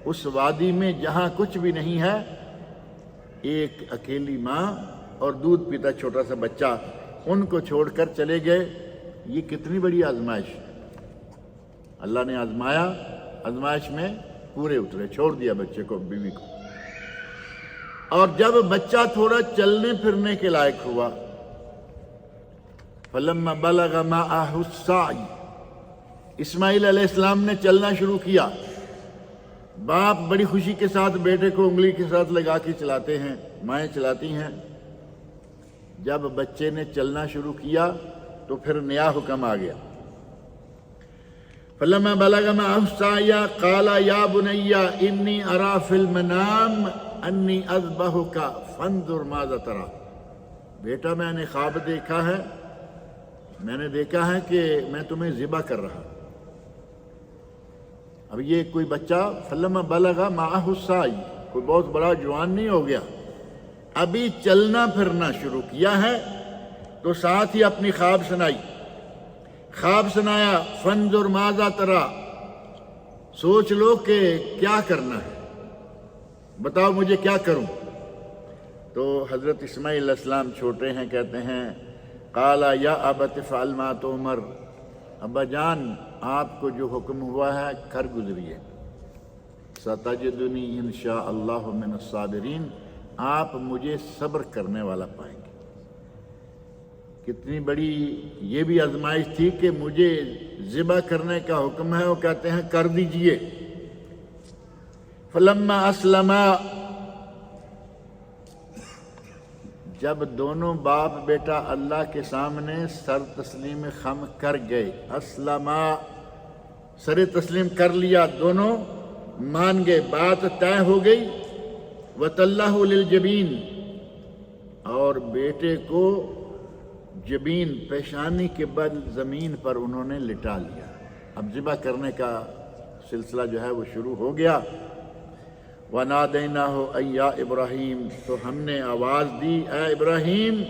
اس وادی میں جہاں کچھ بھی نہیں ہے، ایک اکیلی ماں اور دودھ پیتا چھوٹا سا بچہ، ان کو چھوڑ کر چلے گئے۔ یہ کتنی بڑی آزمائش، اللہ نے آزمایا، آزمائش میں پورے اترے، چھوڑ دیا بچے کو، بیوی کو۔ اور جب بچہ تھوڑا چلنے پھرنے کے لائق ہوا، فلما بلغ معه السعی، اسماعیل علیہ السلام نے چلنا شروع کیا۔ باپ بڑی خوشی کے ساتھ بیٹے کو انگلی کے ساتھ لگا کے چلاتے ہیں، مائیں چلاتی ہیں۔ جب بچے نے چلنا شروع کیا تو پھر نیا حکم آ گیا۔ فلما بلغ معه السعی قال یا بنی انی ارى فی المنام انی اذبحک فانظر ماذا تری، بیٹا میں نے خواب دیکھا ہے، میں نے دیکھا ہے کہ میں تمہیں ذبح کر رہا۔ اب یہ کوئی بچہ فلما بلغ معه السعی، کوئی بہت بڑا جوان نہیں ہو گیا، ابھی چلنا پھرنا شروع کیا ہے، تو ساتھ ہی اپنی خواب سنائی، خواب سنایا فانظر ماذا تری، سوچ لو کہ کیا کرنا ہے، بتاؤ مجھے کیا کروں۔ تو حضرت اسماعیل علیہ السلام چھوٹے ہیں، کہتے ہیں قال یا ابت افعل ما تؤمر، ابا جان آپ کو جو حکم ہوا ہے کر گزریے، ستجدنی انشاء اللہ من الصابرین، آپ مجھے صبر کرنے والا پائیں گے۔ کتنی بڑی یہ بھی آزمائش تھی کہ مجھے ذبح کرنے کا حکم ہے، وہ کہتے ہیں کر دیجئے۔ فلما اسلما، جب دونوں باپ بیٹا اللہ کے سامنے سر تسلیم خم کر گئے، اسلما سر تسلیم کر لیا، دونوں مان گئے، بات طے ہو گئی۔ وَتَلَّهُ لِلْجَبِينِ، اور بیٹے کو جبین پیشانی کے بل زمین پر انہوں نے لٹا لیا۔ اب ذبح کرنے کا سلسلہ جو ہے وہ شروع ہو گیا۔ وَنَادَيْنَاهُ أَيْ يَا إِبْرَاهِيمُ، تو ہم نے آواز دی، اے ابراہیم،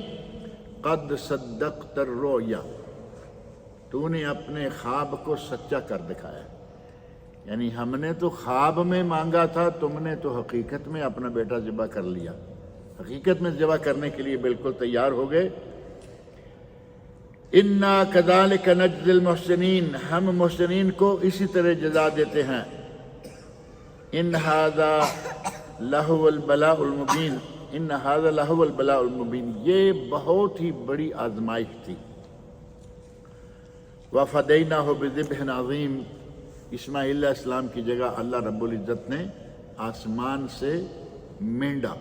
قد صدقت الرؤیا، تو نے اپنے خواب کو سچا کر دکھایا۔ یعنی ہم نے تو خواب میں مانگا تھا، تم نے تو حقیقت میں اپنا بیٹا ذبح کر لیا، حقیقت میں ذبح کرنے کے لیے بالکل تیار ہو گئے۔ اِنَّا كَذَلِكَ نَجْزِي الْمُحْسِنِينَ، ہم محسنین کو اسی طرح جزا دیتے ہیں۔ ان هذا لهو البلاء المبین، ان هذا لهو البلاء المبین، یہ بہت ہی بڑی آزمائش تھی۔ وَفَدَيْنَاهُ بِذِبْحٍ عَظِيمٍ، اسماعیل علیہ السلام کی جگہ اللہ رب العزت نے آسمان سے مینڈا،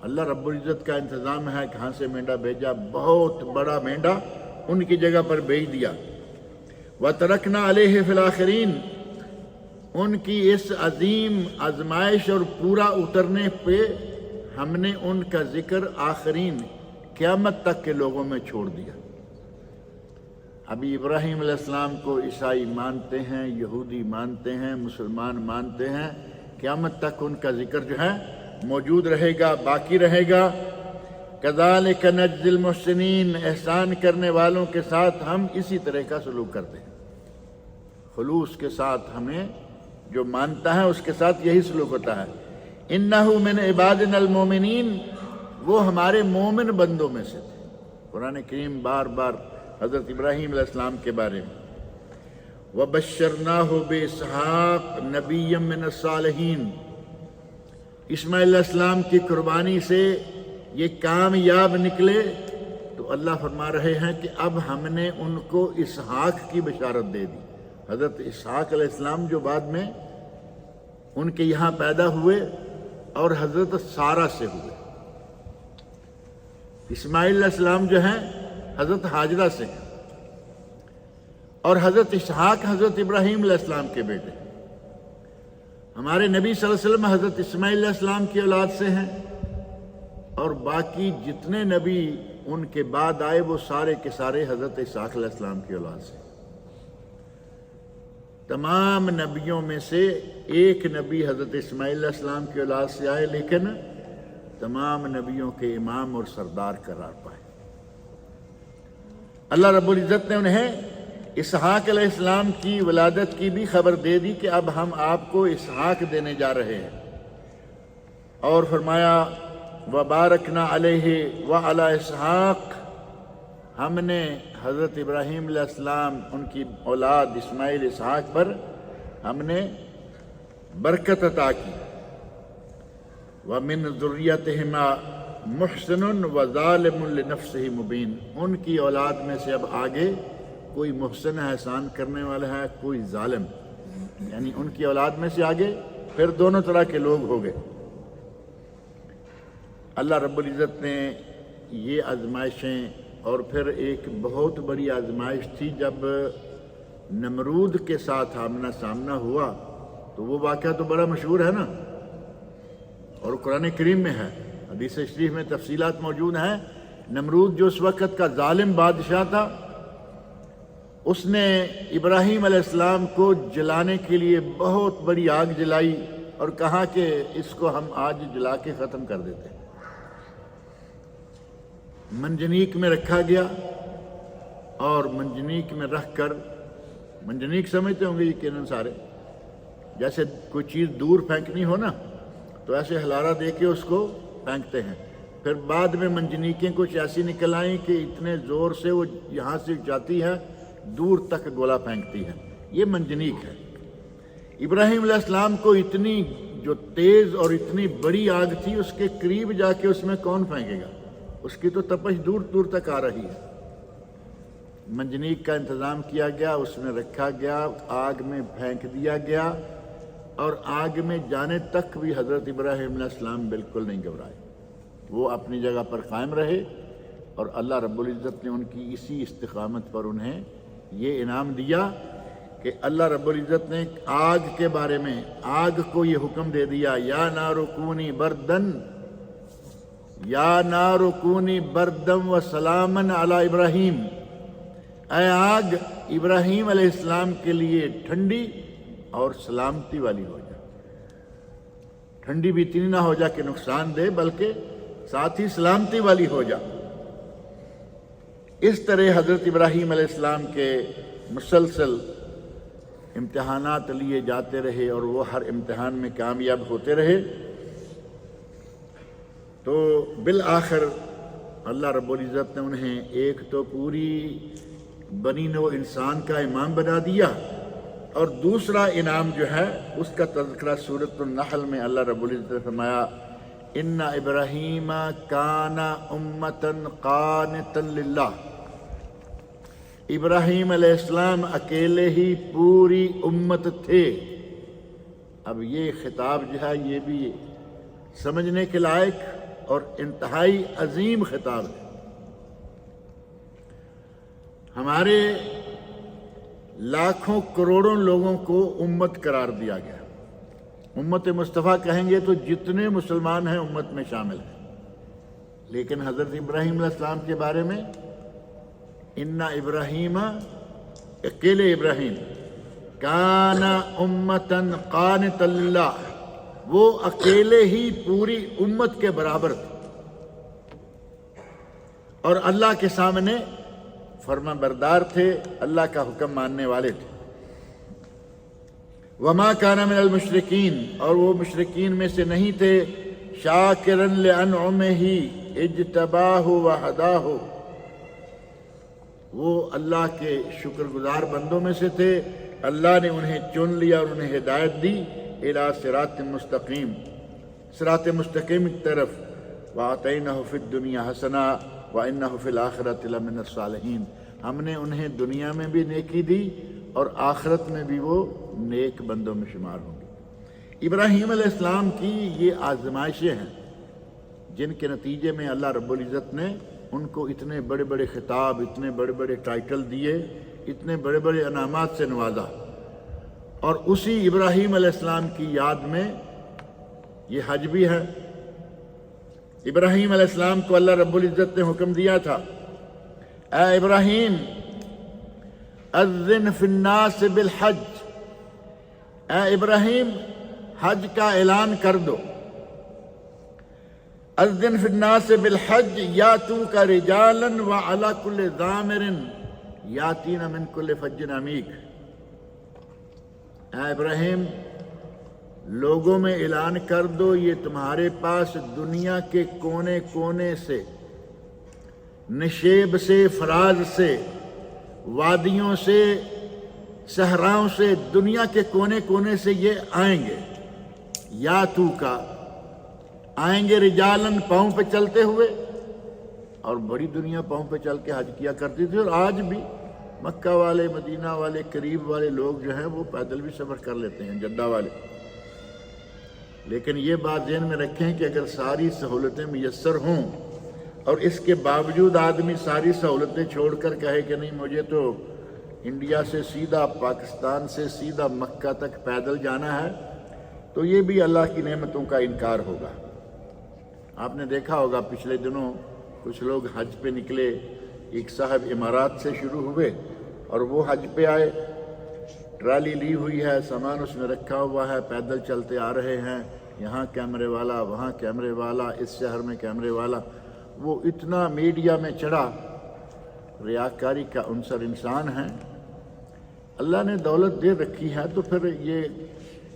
اللہ رب العزت کا انتظام ہے کہاں سے مینڈا بھیجا، بہت بڑا مینڈا ان کی جگہ پر بھیج دیا۔ وَتَرَكْنَا عَلَيْهِ فِي الْآخِرِينَ، ان کی اس عظیم آزمائش اور پورا اترنے پہ ہم نے ان کا ذکر آخرین قیامت تک کے لوگوں میں چھوڑ دیا۔ ابھی ابراہیم علیہ السلام کو عیسائی مانتے ہیں، یہودی مانتے ہیں، مسلمان مانتے ہیں، قیامت تک ان کا ذکر جو ہے موجود رہے گا، باقی رہے گا۔ کذالک نجزی المحسنین، احسان کرنے والوں کے ساتھ ہم اسی طرح کا سلوک کرتے ہیں، خلوص کے ساتھ، ہمیں جو مانتا ہے اس کے ساتھ یہی سلوک ہوتا ہے۔ انہ من عبادنا المومنین، وہ ہمارے مومن بندوں میں سے تھے۔ قرآن کریم بار بار حضرت ابراہیم علیہ السلام کے بارے میں وَبَشَّرْنَاهُ بِإِسْحَاقَ نَبِيًّا مِّنَ الصَّالِحِينَ، اسماعیل علیہ السلام کی قربانی سے یہ کامیاب نکلے تو اللہ فرما رہے ہیں کہ اب ہم نے ان کو اسحاق کی بشارت دے دی۔ حضرت اسحاق علیہ السلام جو بعد میں ان کے یہاں پیدا ہوئے اور حضرت سارہ سے ہوئے۔ اسماعیل علیہ السلام جو ہیں حضرت حاجرہ سے ہیں، اور حضرت اسحاق حضرت ابراہیم علیہ السلام کے بیٹے۔ ہمارے نبی صلی اللہ علیہ وسلم حضرت اسماعیل علیہ السلام کی اولاد سے ہیں، اور باقی جتنے نبی ان کے بعد آئے وہ سارے کے سارے حضرت اسحاق علیہ السلام کی اولاد سے۔ تمام نبیوں میں سے ایک نبی حضرت اسماعیل علیہ السلام کی اولاد سے آئے، لیکن تمام نبیوں کے امام اور سردار قرار پائے۔ اللہ رب العزت نے انہیں اسحاق علیہ السلام کی ولادت کی بھی خبر دے دی کہ اب ہم آپ کو اسحاق دینے جا رہے ہیں، اور فرمایا وبارکنا علیہ وعلی اسحاق، ہم نے حضرت ابراہیم علیہ السلام ان کی اولاد اسماعیل اسحاق پر ہم نے برکت عطا کی۔ وَمِن ذُرِّيَّتِهِمَا مُحْسِنٌ وَظَالِمٌ لِنَفْسِهِ مُبِينٌ، ان کی اولاد میں سے اب آگے کوئی محسن احسان کرنے والا ہے، کوئی ظالم، یعنی ان کی اولاد میں سے آگے پھر دونوں طرح کے لوگ ہو گئے۔ اللہ رب العزت نے یہ آزمائشیں، اور پھر ایک بہت بڑی آزمائش تھی جب نمرود کے ساتھ آمنا سامنا ہوا، تو وہ واقعہ تو بڑا مشہور ہے نا، اور قرآن کریم میں ہے، حدیث شریف میں تفصیلات موجود ہیں۔ نمرود جو اس وقت کا ظالم بادشاہ تھا، اس نے ابراہیم علیہ السلام کو جلانے کے لیے بہت بڑی آگ جلائی اور کہا کہ اس کو ہم آج جلا کے ختم کر دیتے ہیں۔ منجنیق میں رکھا گیا، اور منجنیق میں رکھ کر، منجنیق سمجھتے ہوں گے یقیناً سارے، جیسے کوئی چیز دور پھینکنی ہو نا تو ایسے ہلارا دے کے اس کو پھینکتے ہیں، پھر بعد میں منجنیقیں کچھ ایسی نکل آئیں کہ اتنے زور سے وہ یہاں سے جاتی ہے دور تک گولا پھینکتی ہے، یہ منجنیق ہے۔ ابراہیم علیہ السلام کو اتنی جو تیز اور اتنی بڑی آگ تھی، اس کے قریب جا کے اس میں کون پھینکے گا، اس کی تو تپش دور دور تک آ رہی ہے۔ منجنیق کا انتظام کیا گیا، اس میں رکھا گیا، آگ میں پھینک دیا گیا، اور آگ میں جانے تک بھی حضرت ابراہیم علیہ السلام بالکل نہیں گھبرائے، وہ اپنی جگہ پر قائم رہے، اور اللہ رب العزت نے ان کی اسی استقامت پر انہیں یہ انعام دیا کہ اللہ رب العزت نے آگ کے بارے میں، آگ کو یہ حکم دے دیا، یا نار کونی بردن، یا نار کونی بردم و سلامن علی ابراہیم، اے آگ ابراہیم علیہ السلام کے لیے ٹھنڈی اور سلامتی والی ہو جا، ٹھنڈی بھی اتنی نہ ہو جا کہ نقصان دے، بلکہ ساتھ ہی سلامتی والی ہو جا۔ اس طرح حضرت ابراہیم علیہ السلام کے مسلسل امتحانات لیے جاتے رہے، اور وہ ہر امتحان میں کامیاب ہوتے رہے، تو بالآخر اللہ رب العزت نے انہیں ایک تو پوری بنی نوع انسان کا امام بنا دیا، اور دوسرا انعام جو ہے اس کا تذکرہ سورۃ النحل میں اللہ رب العزت نے فرمایا، ان ابراہیم کان امۃ قانتا للہ، ابراہیم علیہ السلام اکیلے ہی پوری امت تھے۔ اب یہ خطاب جو ہے یہ بھی سمجھنے کے لائق اور انتہائی عظیم خطاب ہے۔ ہمارے لاکھوں کروڑوں لوگوں کو امت قرار دیا گیا، امت مصطفیٰ کہیں گے تو جتنے مسلمان ہیں امت میں شامل ہیں، لیکن حضرت ابراہیم علیہ السلام کے بارے میں ان ابراہیم، اکیلے ابراہیم، کان امتن قانتا للہ، وہ اکیلے ہی پوری امت کے برابر تھے، اور اللہ کے سامنے فرما بردار تھے، اللہ کا حکم ماننے والے تھے۔ وما کان من المشرکین، اور وہ مشرکین میں سے نہیں تھے، شاکرا لانعمہ اجتباہ وہداہ، وہ اللہ کے شکر گزار بندوں میں سے تھے، اللہ نے انہیں چن لیا اور انہیں ہدایت دی الی صراط مستقیم، صراط مستقیم کی طرف، وآتیناہ فی الدنیا حسنہ وانہ فی الآخرۃ لمن الصالحین، ہم نے انہیں دنیا میں بھی نیکی دی اور آخرت میں بھی وہ نیک بندوں میں شمار ہوں گے۔ ابراہیم علیہ السلام کی یہ آزمائشیں ہیں جن کے نتیجے میں اللہ رب العزت نے ان کو اتنے بڑے بڑے خطاب، اتنے بڑے بڑے ٹائٹل دیے، اتنے بڑے بڑے انعامات سے نوازا، اور اسی ابراہیم علیہ السلام کی یاد میں یہ حج بھی ہے۔ ابراہیم علیہ السلام کو اللہ رب العزت نے حکم دیا تھا، اے ابراہیم اذن فی الناس بالحج، اے ابراہیم حج کا اعلان کر دو۔ اذن فی الناس بالحج یاتوک رجالا وعلی کل ضامر یاتین من کل فج عمیق۔ اے ابراہیم لوگوں میں اعلان کر دو، یہ تمہارے پاس دنیا کے کونے کونے سے، نشیب سے، فراز سے، وادیوں سے، صحراؤں سے، دنیا کے کونے کونے سے یہ آئیں گے۔ یا تو کا آئیں گے رجالن، پاؤں پہ چلتے ہوئے، اور بڑی دنیا پاؤں پہ چل کے حج کیا کرتی تھی، اور آج بھی مکہ والے، مدینہ والے، قریب والے لوگ جو ہیں وہ پیدل بھی سفر کر لیتے ہیں، جدہ والے۔ لیکن یہ بات ذہن میں رکھیں کہ اگر ساری سہولتیں میسر ہوں اور اس کے باوجود آدمی ساری سہولتیں چھوڑ کر کہے کہ نہیں مجھے تو انڈیا سے سیدھا، پاکستان سے سیدھا مکہ تک پیدل جانا ہے، تو یہ بھی اللہ کی نعمتوں کا انکار ہوگا۔ آپ نے دیکھا ہوگا پچھلے دنوں کچھ لوگ حج پہ نکلے، ایک صاحب امارات سے شروع ہوئے اور وہ حج پہ آئے، ٹرالی لی ہوئی ہے، سامان اس میں رکھا ہوا ہے، پیدل چلتے آ رہے ہیں، یہاں کیمرے والا، وہاں کیمرے والا، اس شہر میں کیمرے والا، وہ اتنا میڈیا میں چڑھا، ریاکاری کا عنصر انسان ہے۔ اللہ نے دولت دے رکھی ہے تو پھر یہ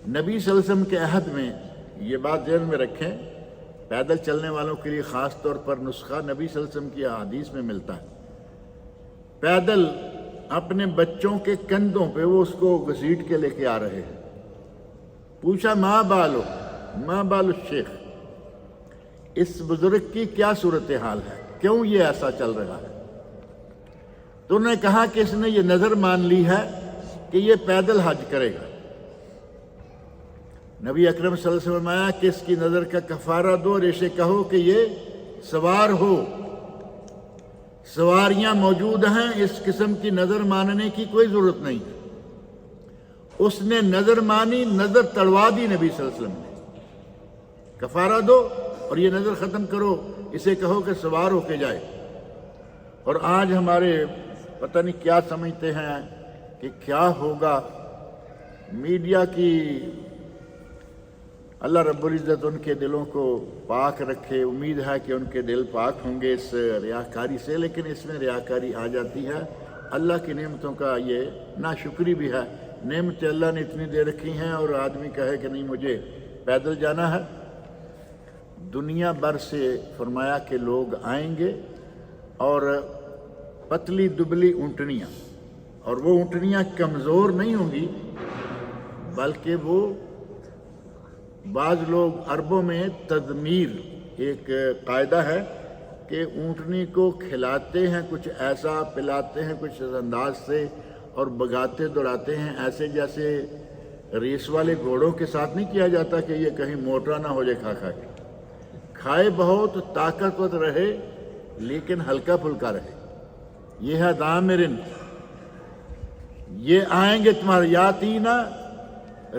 نبی صلی اللہ علیہ وسلم کے عہد میں یہ بات ذہن میں رکھیں، پیدل چلنے والوں کے لیے خاص طور پر نسخہ نبی صلی اللہ علیہ وسلم کی احادیث میں ملتا ہے۔ پیدل اپنے بچوں کے کندھوں پہ وہ اس کو گھسیٹ کے لے کے آ رہے ہیں۔ پوچھا ماں بال الشیخ، اس بزرگ کی کیا صورتحال ہے، کیوں یہ ایسا چل رہا ہے؟ تو انہوں نے کہا کہ اس نے یہ نظر مان لی ہے کہ یہ پیدل حج کرے گا۔ نبی اکرم صلی اللہ علیہ وسلم فرمایا کہ اس کی نظر کا کفارہ دو اور اسے کہو کہ یہ سوار ہو، سواریاں موجود ہیں، اس قسم کی نظر ماننے کی کوئی ضرورت نہیں۔ اس نے نظر مانی، نظر تڑوا دی نبی صلی اللہ علیہ وسلم نے، کفارہ دو اور یہ نظر ختم کرو، اسے کہو کہ سوار ہو کے جائے۔ اور آج ہمارے پتہ نہیں کیا سمجھتے ہیں کہ کیا ہوگا، میڈیا کی اللہ رب العزت ان کے دلوں کو پاک رکھے، امید ہے کہ ان کے دل پاک ہوں گے اس ریاکاری سے، لیکن اس میں ریاکاری آ جاتی ہے۔ اللہ کی نعمتوں کا یہ ناشکری بھی ہے، نعمتیں اللہ نے اتنی دے رکھی ہیں اور آدمی کہے کہ نہیں مجھے پیدل جانا ہے۔ دنیا بھر سے فرمایا کہ لوگ آئیں گے اور پتلی دبلی اونٹنیاں، اور وہ اونٹنیاں کمزور نہیں ہوں گی بلکہ وہ بعض لوگ عربوں میں تضمیر ایک قاعدہ ہے کہ اونٹنی کو کھلاتے ہیں کچھ ایسا، پلاتے ہیں کچھ اس انداز سے، اور بگاتے دوڑاتے ہیں ایسے جیسے ریس والے گھوڑوں کے ساتھ نہیں کیا جاتا کہ یہ کہیں موٹا نہ ہو جائے کھا کھا کے، کھائے بہت، طاقتور رہے لیکن ہلکا پھلکا رہے۔ یہ ہے ضامرن، یہ آئیں گے تمہارے یاتینا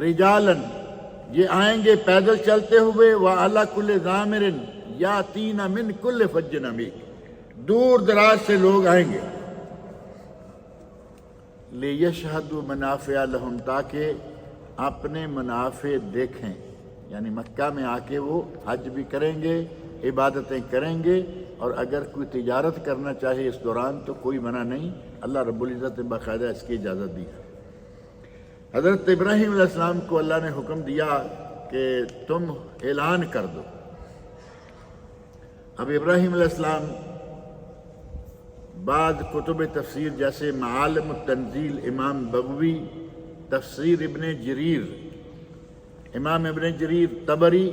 رجالن، یہ آئیں گے پیدل چلتے ہوئے، وَعَلَى كُلِّ ضَامِرٍ يَأْتِينَ مِنْ كُلِّ فَجٍّ عَمِيقٍ، دور دراز سے لوگ آئیں گے، لِيَشْهَدُوا مَنَافِعَ لَهُمْ، تاکہ اپنے منافع دیکھیں، یعنی مکہ میں آ کے وہ حج بھی کریں گے، عبادتیں کریں گے، اور اگر کوئی تجارت کرنا چاہے اس دوران تو کوئی منع نہیں، اللہ رب العزت نے باقاعدہ اس کی اجازت دی ہے۔ حضرت ابراہیم علیہ السلام کو اللہ نے حکم دیا کہ تم اعلان کر دو۔ اب ابراہیم علیہ السلام بعض کتب تفسیر جیسے معالم التنزیل امام بغوی، تفسیر ابن جریر امام ابن جریر طبری،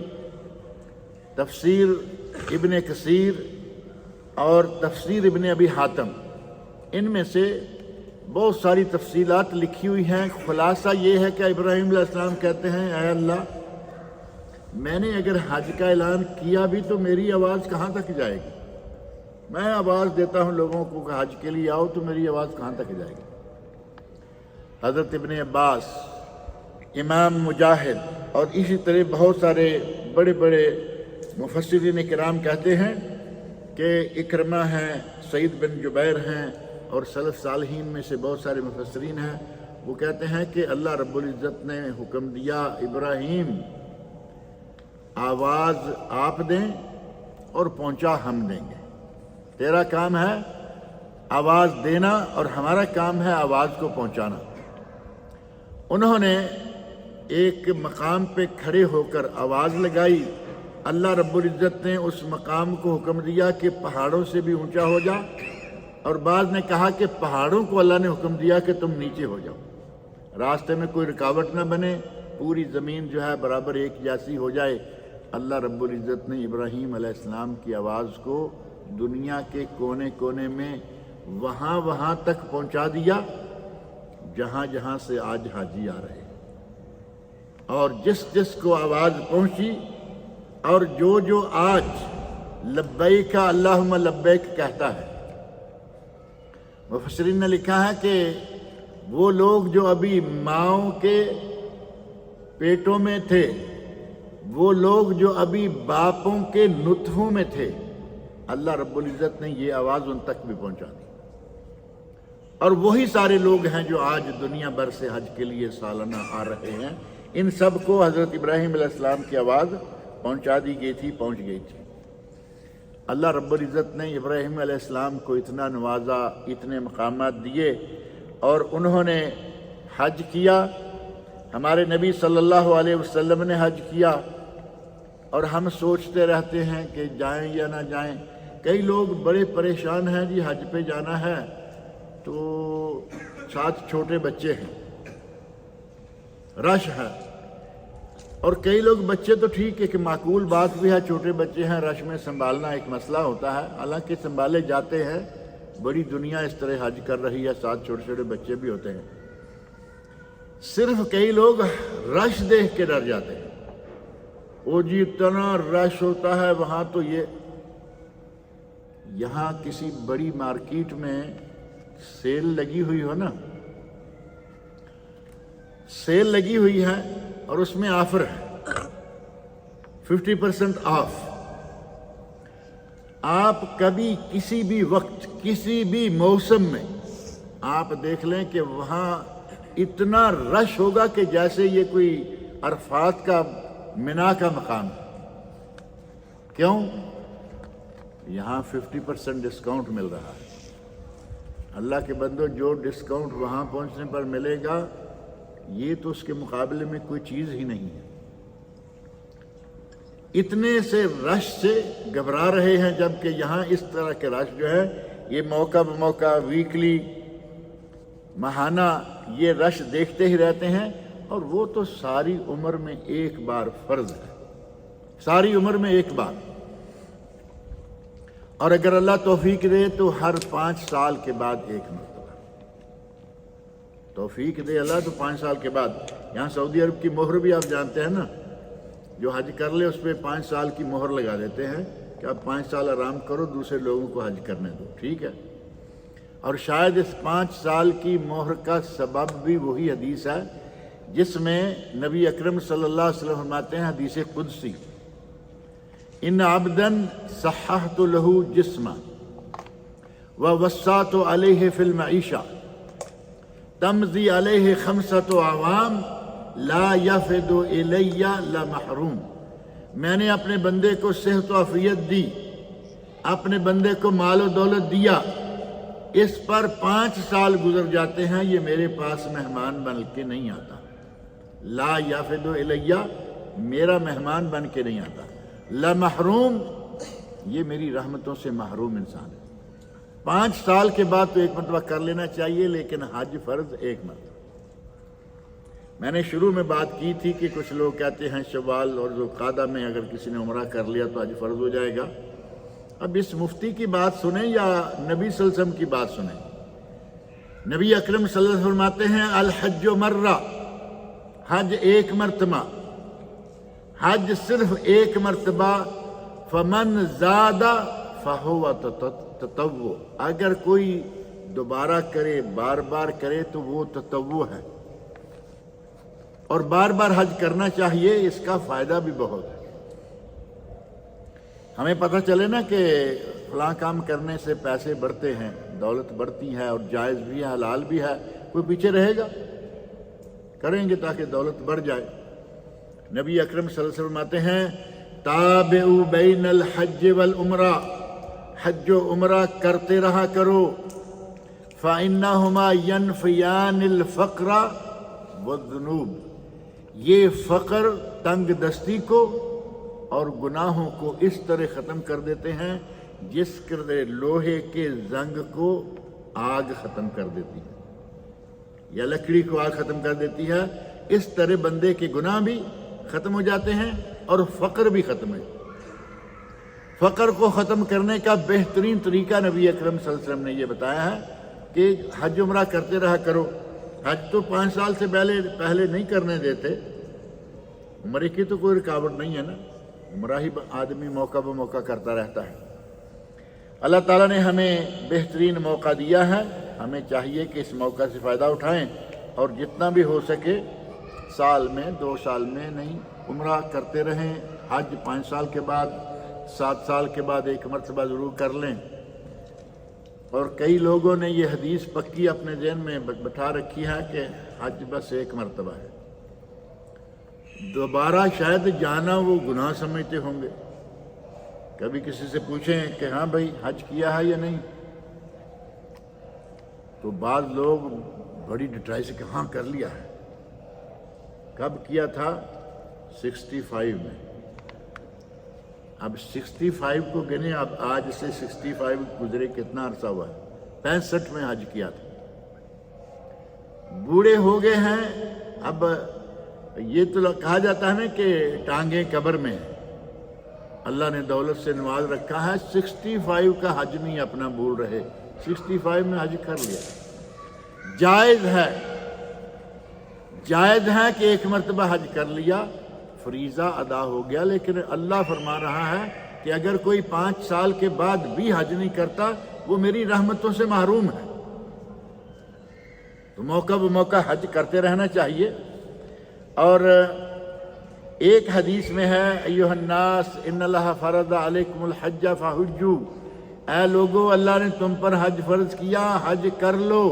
تفسیر ابن کثیر اور تفسیر ابن ابی حاتم، ان میں سے بہت ساری تفصیلات لکھی ہوئی ہیں۔ خلاصہ یہ ہے کہ ابراہیم علیہ السلام کہتے ہیں اے اللہ، میں نے اگر حج کا اعلان کیا بھی تو میری آواز کہاں تک جائے گی؟ میں آواز دیتا ہوں لوگوں کو کہ حج کے لیے آؤ، تو میری آواز کہاں تک جائے گی؟ حضرت ابن عباس، امام مجاہد اور اسی طرح بہت سارے بڑے بڑے مفسرین کرام کہتے ہیں کہ اکرمہ ہیں، سعید بن جبیر ہیں، اور سلف صالحین میں سے بہت سارے مفسرین ہیں، وہ کہتے ہیں کہ اللہ رب العزت نے حکم دیا ابراہیم آواز آپ دیں اور پہنچا ہم دیں گے، تیرا کام ہے آواز دینا اور ہمارا کام ہے آواز کو پہنچانا۔ انہوں نے ایک مقام پہ کھڑے ہو کر آواز لگائی، اللہ رب العزت نے اس مقام کو حکم دیا کہ پہاڑوں سے بھی اونچا ہو جا، اور بعض نے کہا کہ پہاڑوں کو اللہ نے حکم دیا کہ تم نیچے ہو جاؤ، راستے میں کوئی رکاوٹ نہ بنے، پوری زمین جو ہے برابر ایک جیسی ہو جائے۔ اللہ رب العزت نے ابراہیم علیہ السلام کی آواز کو دنیا کے کونے کونے میں وہاں تک پہنچا دیا جہاں جہاں سے آج حاجی آ رہے، اور جس کو آواز پہنچی اور جو آج لبیک اللہم لبیک کہتا ہے، مفسرین نے لکھا ہے کہ وہ لوگ جو ابھی ماؤں کے پیٹوں میں تھے، وہ لوگ جو ابھی باپوں کے نطفوں میں تھے، اللہ رب العزت نے یہ آواز ان تک بھی پہنچا دی، اور وہی سارے لوگ ہیں جو آج دنیا بھر سے حج کے لیے سالانہ آ رہے ہیں، ان سب کو حضرت ابراہیم علیہ السلام کی آواز پہنچا دی گئی تھی، پہنچ گئی تھی۔ اللہ رب العزت نے ابراہیم علیہ السلام کو اتنا نوازا، اتنے مقامات دیے، اور انہوں نے حج کیا، ہمارے نبی صلی اللہ علیہ وسلم نے حج کیا، اور ہم سوچتے رہتے ہیں کہ جائیں یا نہ جائیں۔ کئی لوگ بڑے پریشان ہیں، جی حج پہ جانا ہے تو ساتھ چھوٹے بچے ہیں، رش ہے، اور کئی لوگ بچے تو ٹھیک ہے کہ معقول بات بھی ہے، چھوٹے بچے ہیں، رش میں سنبھالنا ایک مسئلہ ہوتا ہے، حالانکہ سنبھالے جاتے ہیں، بڑی دنیا اس طرح حج کر رہی ہے، ساتھ چھوٹے چھوٹے بچے بھی ہوتے ہیں۔ صرف کئی لوگ رش دیکھ کے ڈر جاتے ہیں، وہ جی اتنا رش ہوتا ہے وہاں، تو یہاں کسی بڑی مارکیٹ میں سیل لگی ہوئی ہو نا، سیل لگی ہوئی ہے اور اس میں آفر ہے 50% آف، آپ کبھی کسی بھی وقت کسی بھی موسم میں آپ دیکھ لیں کہ وہاں اتنا رش ہوگا کہ جیسے یہ کوئی عرفات کا منا کا مقام ہے۔ کیوں؟ یہاں 50% ڈسکاؤنٹ مل رہا ہے۔ اللہ کے بندو، جو ڈسکاؤنٹ وہاں پہنچنے پر ملے گا، یہ تو اس کے مقابلے میں کوئی چیز ہی نہیں ہے۔ اتنے سے رش سے گھبرا رہے ہیں، جبکہ یہاں اس طرح کے رش جو ہے یہ موقع بموقع، ویکلی، ماہانہ یہ رش دیکھتے ہی رہتے ہیں، اور وہ تو ساری عمر میں ایک بار فرض ہے، ساری عمر میں ایک بار، اور اگر اللہ توفیق دے تو ہر 5 سال کے بعد ایک مرتبہ، توفیق دے اللہ تو 5 سال کے بعد۔ یہاں سعودی عرب کی مہر بھی آپ جانتے ہیں نا، جو حج کر لے اس پہ 5 سال کی مہر لگا دیتے ہیں کہ آپ 5 سال آرام کرو، دوسرے لوگوں کو حج کرنے دو، ٹھیک ہے۔ اور شاید اس 5 سال کی مہر کا سبب بھی وہی حدیث ہے جس میں نبی اکرم صلی اللہ علیہ وسلم فرماتے ہیں، حدیث قدسی، ان عبدن صححت له جسما ووسعت علیہ فی المعیشہ تمضی علیہ 5 اعوام لا یفد الی لمحروم۔ میں نے اپنے بندے کو صحت و عافیت دی، اپنے بندے کو مال و دولت دیا، اس پر 5 سال گزر جاتے ہیں، یہ میرے پاس مہمان بن کے نہیں آتا، لا یفد الی، میرا مہمان بن کے نہیں آتا، لمحروم، یہ میری رحمتوں سے محروم انسان ہے۔ 5 سال کے بعد تو ایک مرتبہ کر لینا چاہیے، لیکن حج فرض ایک مرتبہ۔ میں نے شروع میں بات کی تھی کہ کچھ لوگ کہتے ہیں شوال اور ذوالقعدہ میں اگر کسی نے عمرہ کر لیا تو حج فرض ہو جائے گا۔ اب اس مفتی کی بات سنیں یا نبی صلی اللہ علیہ وسلم کی بات سنیں؟ نبی اکرم صلی اللہ علیہ وسلم فرماتے ہیں، الحج مرہ، حج ایک مرتبہ، حج صرف ایک مرتبہ، فمن زاد فہو تطوع، اگر کوئی دوبارہ کرے، بار بار کرے تو وہ تطوع ہے، اور بار بار حج کرنا چاہیے، اس کا فائدہ بھی بہت ہے۔ ہمیں پتہ چلے نا کہ فلاں کام کرنے سے پیسے بڑھتے ہیں، دولت بڑھتی ہے، اور جائز بھی ہے، حلال بھی ہے، کوئی پیچھے رہے گا؟ کریں گے تاکہ دولت بڑھ جائے۔ نبی اکرم صلی اللہ علیہ وسلم فرماتے ہیں تابعوا بین الحج والعمرہ، حج و عمرہ کرتے رہا کرو، فإنہما ینفیان الفقر والذنوب، یہ فقر، تنگ دستی کو اور گناہوں کو اس طرح ختم کر دیتے ہیں جس طرح لوہے کے زنگ کو آگ ختم کر دیتی ہے یا لکڑی کو آگ ختم کر دیتی ہے، اس طرح بندے کے گناہ بھی ختم ہو جاتے ہیں اور فقر بھی ختم ہے۔ فقر کو ختم کرنے کا بہترین طریقہ نبی اکرم صلی اللہ علیہ وسلم نے یہ بتایا ہے کہ حج عمرہ کرتے رہا کرو۔ حج تو 5 سال سے پہلے نہیں کرنے دیتے، عمرے کی تو کوئی رکاوٹ نہیں ہے نا، عمرہ ہی آدمی موقع بہ موقع کرتا رہتا ہے۔ اللہ تعالیٰ نے ہمیں بہترین موقع دیا ہے، ہمیں چاہیے کہ اس موقع سے فائدہ اٹھائیں اور جتنا بھی ہو سکے سال میں 2 سال میں نہیں، عمرہ کرتے رہیں۔ حج 5 سال کے بعد، 7 سال کے بعد 1 مرتبہ ضرور کر لیں۔ اور کئی لوگوں نے یہ حدیث پکی اپنے ذہن میں بٹھا رکھی ہے کہ حج بس 1 مرتبہ ہے، دوبارہ شاید جانا وہ گناہ سمجھتے ہوں گے۔ کبھی کسی سے پوچھیں کہ ہاں بھائی حج کیا ہے یا نہیں، تو بعض لوگ بڑی ڈٹائی سے کہ ہاں کر لیا ہے۔ کب کیا تھا؟ 65 میں۔ اب 65 کو گنے، اب آج سے 65 گزرے کتنا عرصہ ہوا ہے؟ 65 میں حج کیا تھا۔ بوڑھے ہو گئے ہیں، اب یہ تو کہا جاتا ہے نا کہ ٹانگیں قبر میں ہیں۔ اللہ نے دولت سے نواز رکھا ہے، 65 کا حج نہیں اپنا بھول رہے، 65 میں حج کر لیا۔ جائز ہے کہ 1 مرتبہ حج کر لیا، فریضہ ادا ہو گیا، لیکن اللہ فرما رہا ہے کہ اگر کوئی 5 سال کے بعد بھی حج نہیں کرتا وہ میری رحمتوں سے محروم ہے۔ تو موقع بہ موقع حج کرتے رہنا چاہیے۔ اور ایک حدیث میں ہے ایھا الناس ان اللہ فرض علیکم الحج فحجوا، اے لوگو اللہ نے تم پر حج فرض کیا، حج کر لو۔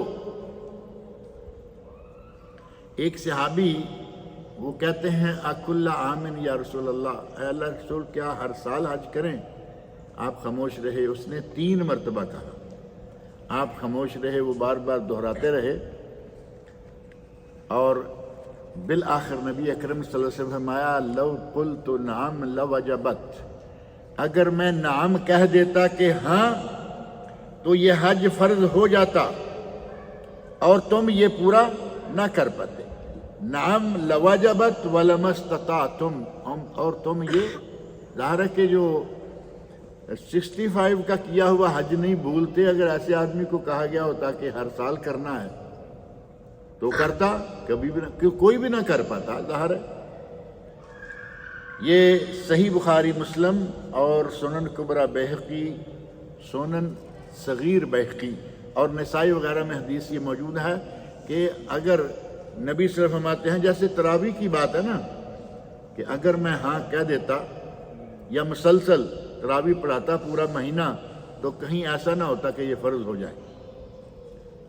ایک صحابی وہ کہتے ہیں اکل عام یا رسول اللہ، اے اللہ رسول کیا ہر سال حج کریں؟ آپ خاموش رہے۔ اس نے 3 مرتبہ کہا، آپ خاموش رہے، وہ بار بار دہراتے رہے، اور بالآخر نبی اکرم صلی اللہ علیہ وسلم فرمایا لو قلت نعم لوجبت، اگر میں نعم کہہ دیتا کہ ہاں تو یہ حج فرض ہو جاتا اور تم یہ پورا نہ کر پاتے۔ نعم لوجبت ولما استطعتم، اور تم یہ ظاہر ہے کہ جو 65 کا کیا ہوا حج نہیں بھولتے، اگر ایسے آدمی کو کہا گیا ہوتا کہ ہر سال کرنا ہے تو کرتا، کبھی بھی نہ، کوئی بھی نہ کر پاتا، ظاہر ہے۔ یہ صحیح بخاری مسلم اور سنن کبریٰ بیہقی، سنن صغیر بیہقی اور نسائی وغیرہ میں حدیث یہ موجود ہے کہ اگر نبی صلی اللہ علیہ وسلم فرماتے ہیں، جیسے تراویح کی بات ہے نا، کہ اگر میں ہاں کہہ دیتا یا مسلسل تراویح پڑھاتا پورا مہینہ تو کہیں ایسا نہ ہوتا کہ یہ فرض ہو جائے۔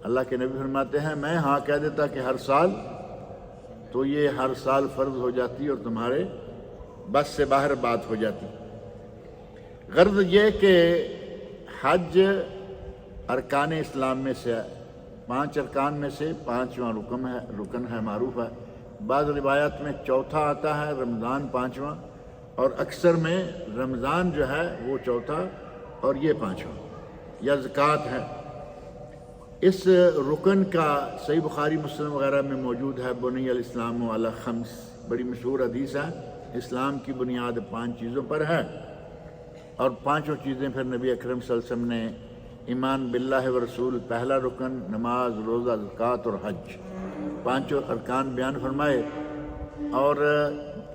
اللہ کے نبی فرماتے ہیں میں ہاں کہہ دیتا کہ ہر سال، تو یہ ہر سال فرض ہو جاتی اور تمہارے بس سے باہر بات ہو جاتی۔ غرض یہ کہ حج ارکان اسلام میں سے 5 ارکان میں سے 5واں رکن ہے، معروف ہے۔ بعض روایات میں 4تھا آتا ہے، رمضان 5واں، اور اکثر میں رمضان جو ہے وہ 4تھا اور یہ 5واں، یا زکوٰۃ ہے۔ اس رکن کا صحیح بخاری مسلم وغیرہ میں موجود ہے، بنی الاسلام علی 5، بڑی مشہور حدیث ہے۔ اسلام کی بنیاد 5 چیزوں پر ہے، اور 5 چیزیں پھر نبی اکرم صلی اللہ علیہ وسلم نے ایمان باللہ و رسول، پہلا رکن نماز، روزہ، زکوٰۃ اور حج، 5 ارکان بیان فرمائے۔ اور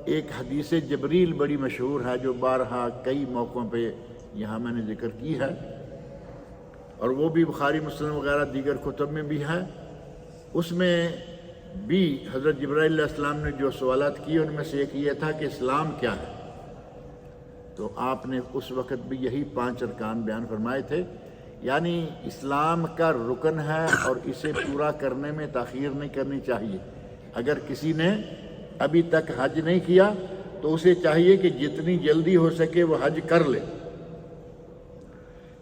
ایک حدیث جبریل بڑی مشہور ہے جو بارہا کئی موقعوں پہ یہاں میں نے ذکر کی ہے، اور وہ بھی بخاری مسلم وغیرہ دیگر کتب میں بھی ہے۔ اس میں بھی حضرت جبرائیل علیہ السلام نے جو سوالات کیے ان میں سے ایک یہ تھا کہ اسلام کیا ہے، تو آپ نے اس وقت بھی یہی 5 ارکان بیان فرمائے تھے، یعنی اسلام کا رکن ہے اور اسے پورا کرنے میں تاخیر نہیں کرنی چاہیے۔ اگر کسی نے ابھی تک حج نہیں کیا تو اسے چاہیے کہ جتنی جلدی ہو سکے وہ حج کر لے،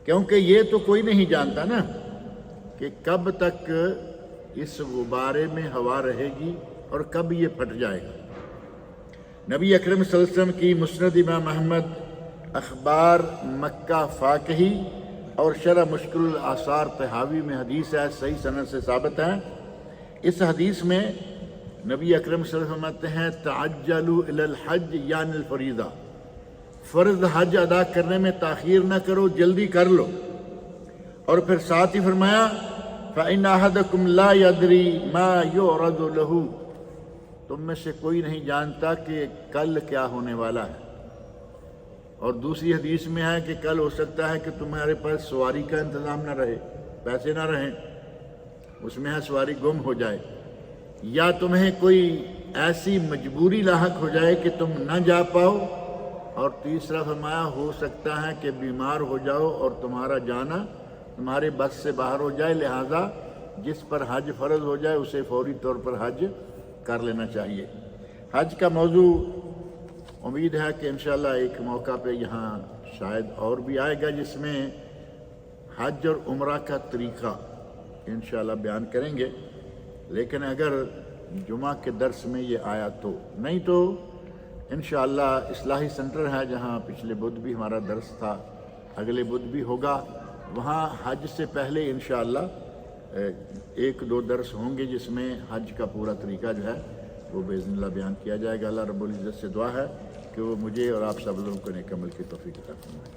کیونکہ یہ تو کوئی نہیں جانتا نا کہ کب تک اس غبارے میں ہوا رہے گی اور کب یہ پھٹ جائے گا۔ نبی اکرم صلی اللہ علیہ وسلم کی مسند امام احمد، اخبار مکہ فاقہی اور شرح مشکل الآثار طحاوی میں حدیث ہے، صحیح سند سے ثابت ہے۔ اس حدیث میں نبی اکرم صلی اللہ علیہ وسلم فرماتے ہیں تعجلوا الی الحج یعنی الفریضہ، فرض حج ادا کرنے میں تاخیر نہ کرو، جلدی کر لو۔ اور پھر ساتھ ہی فرمایا فإن أحدكم لا يدري ما يعرض له، تم میں سے کوئی نہیں جانتا کہ کل کیا ہونے والا ہے۔ اور دوسری حدیث میں ہے کہ کل ہو سکتا ہے کہ تمہارے پاس سواری کا انتظام نہ رہے، پیسے نہ رہیں، اس میں ہے سواری گم ہو جائے، یا تمہیں کوئی ایسی مجبوری لاحق ہو جائے کہ تم نہ جا پاؤ، اور تیسرا فرمایا ہو سکتا ہے کہ بیمار ہو جاؤ اور تمہارا جانا تمہارے بس سے باہر ہو جائے، لہذا جس پر حج فرض ہو جائے اسے فوری طور پر حج کر لینا چاہیے۔ حج کا موضوع امید ہے کہ انشاءاللہ ایک موقع پہ یہاں شاید اور بھی آئے گا، جس میں حج اور عمرہ کا طریقہ انشاءاللہ بیان کریں گے، لیکن اگر جمعہ کے درس میں یہ آیا تو، نہیں تو انشاءاللہ اصلاحی سنٹر ہے جہاں پچھلے بدھ بھی ہمارا درس تھا، اگلے بدھ بھی ہوگا، وہاں حج سے پہلے انشاءاللہ 1-2 درس ہوں گے جس میں حج کا پورا طریقہ جو ہے وہ باذن اللہ بیان کیا جائے گا۔ اللہ رب العزت سے دعا ہے کہ وہ مجھے اور آپ سب لوگوں کو نیک عمل کی توفیق عطا فرمائے۔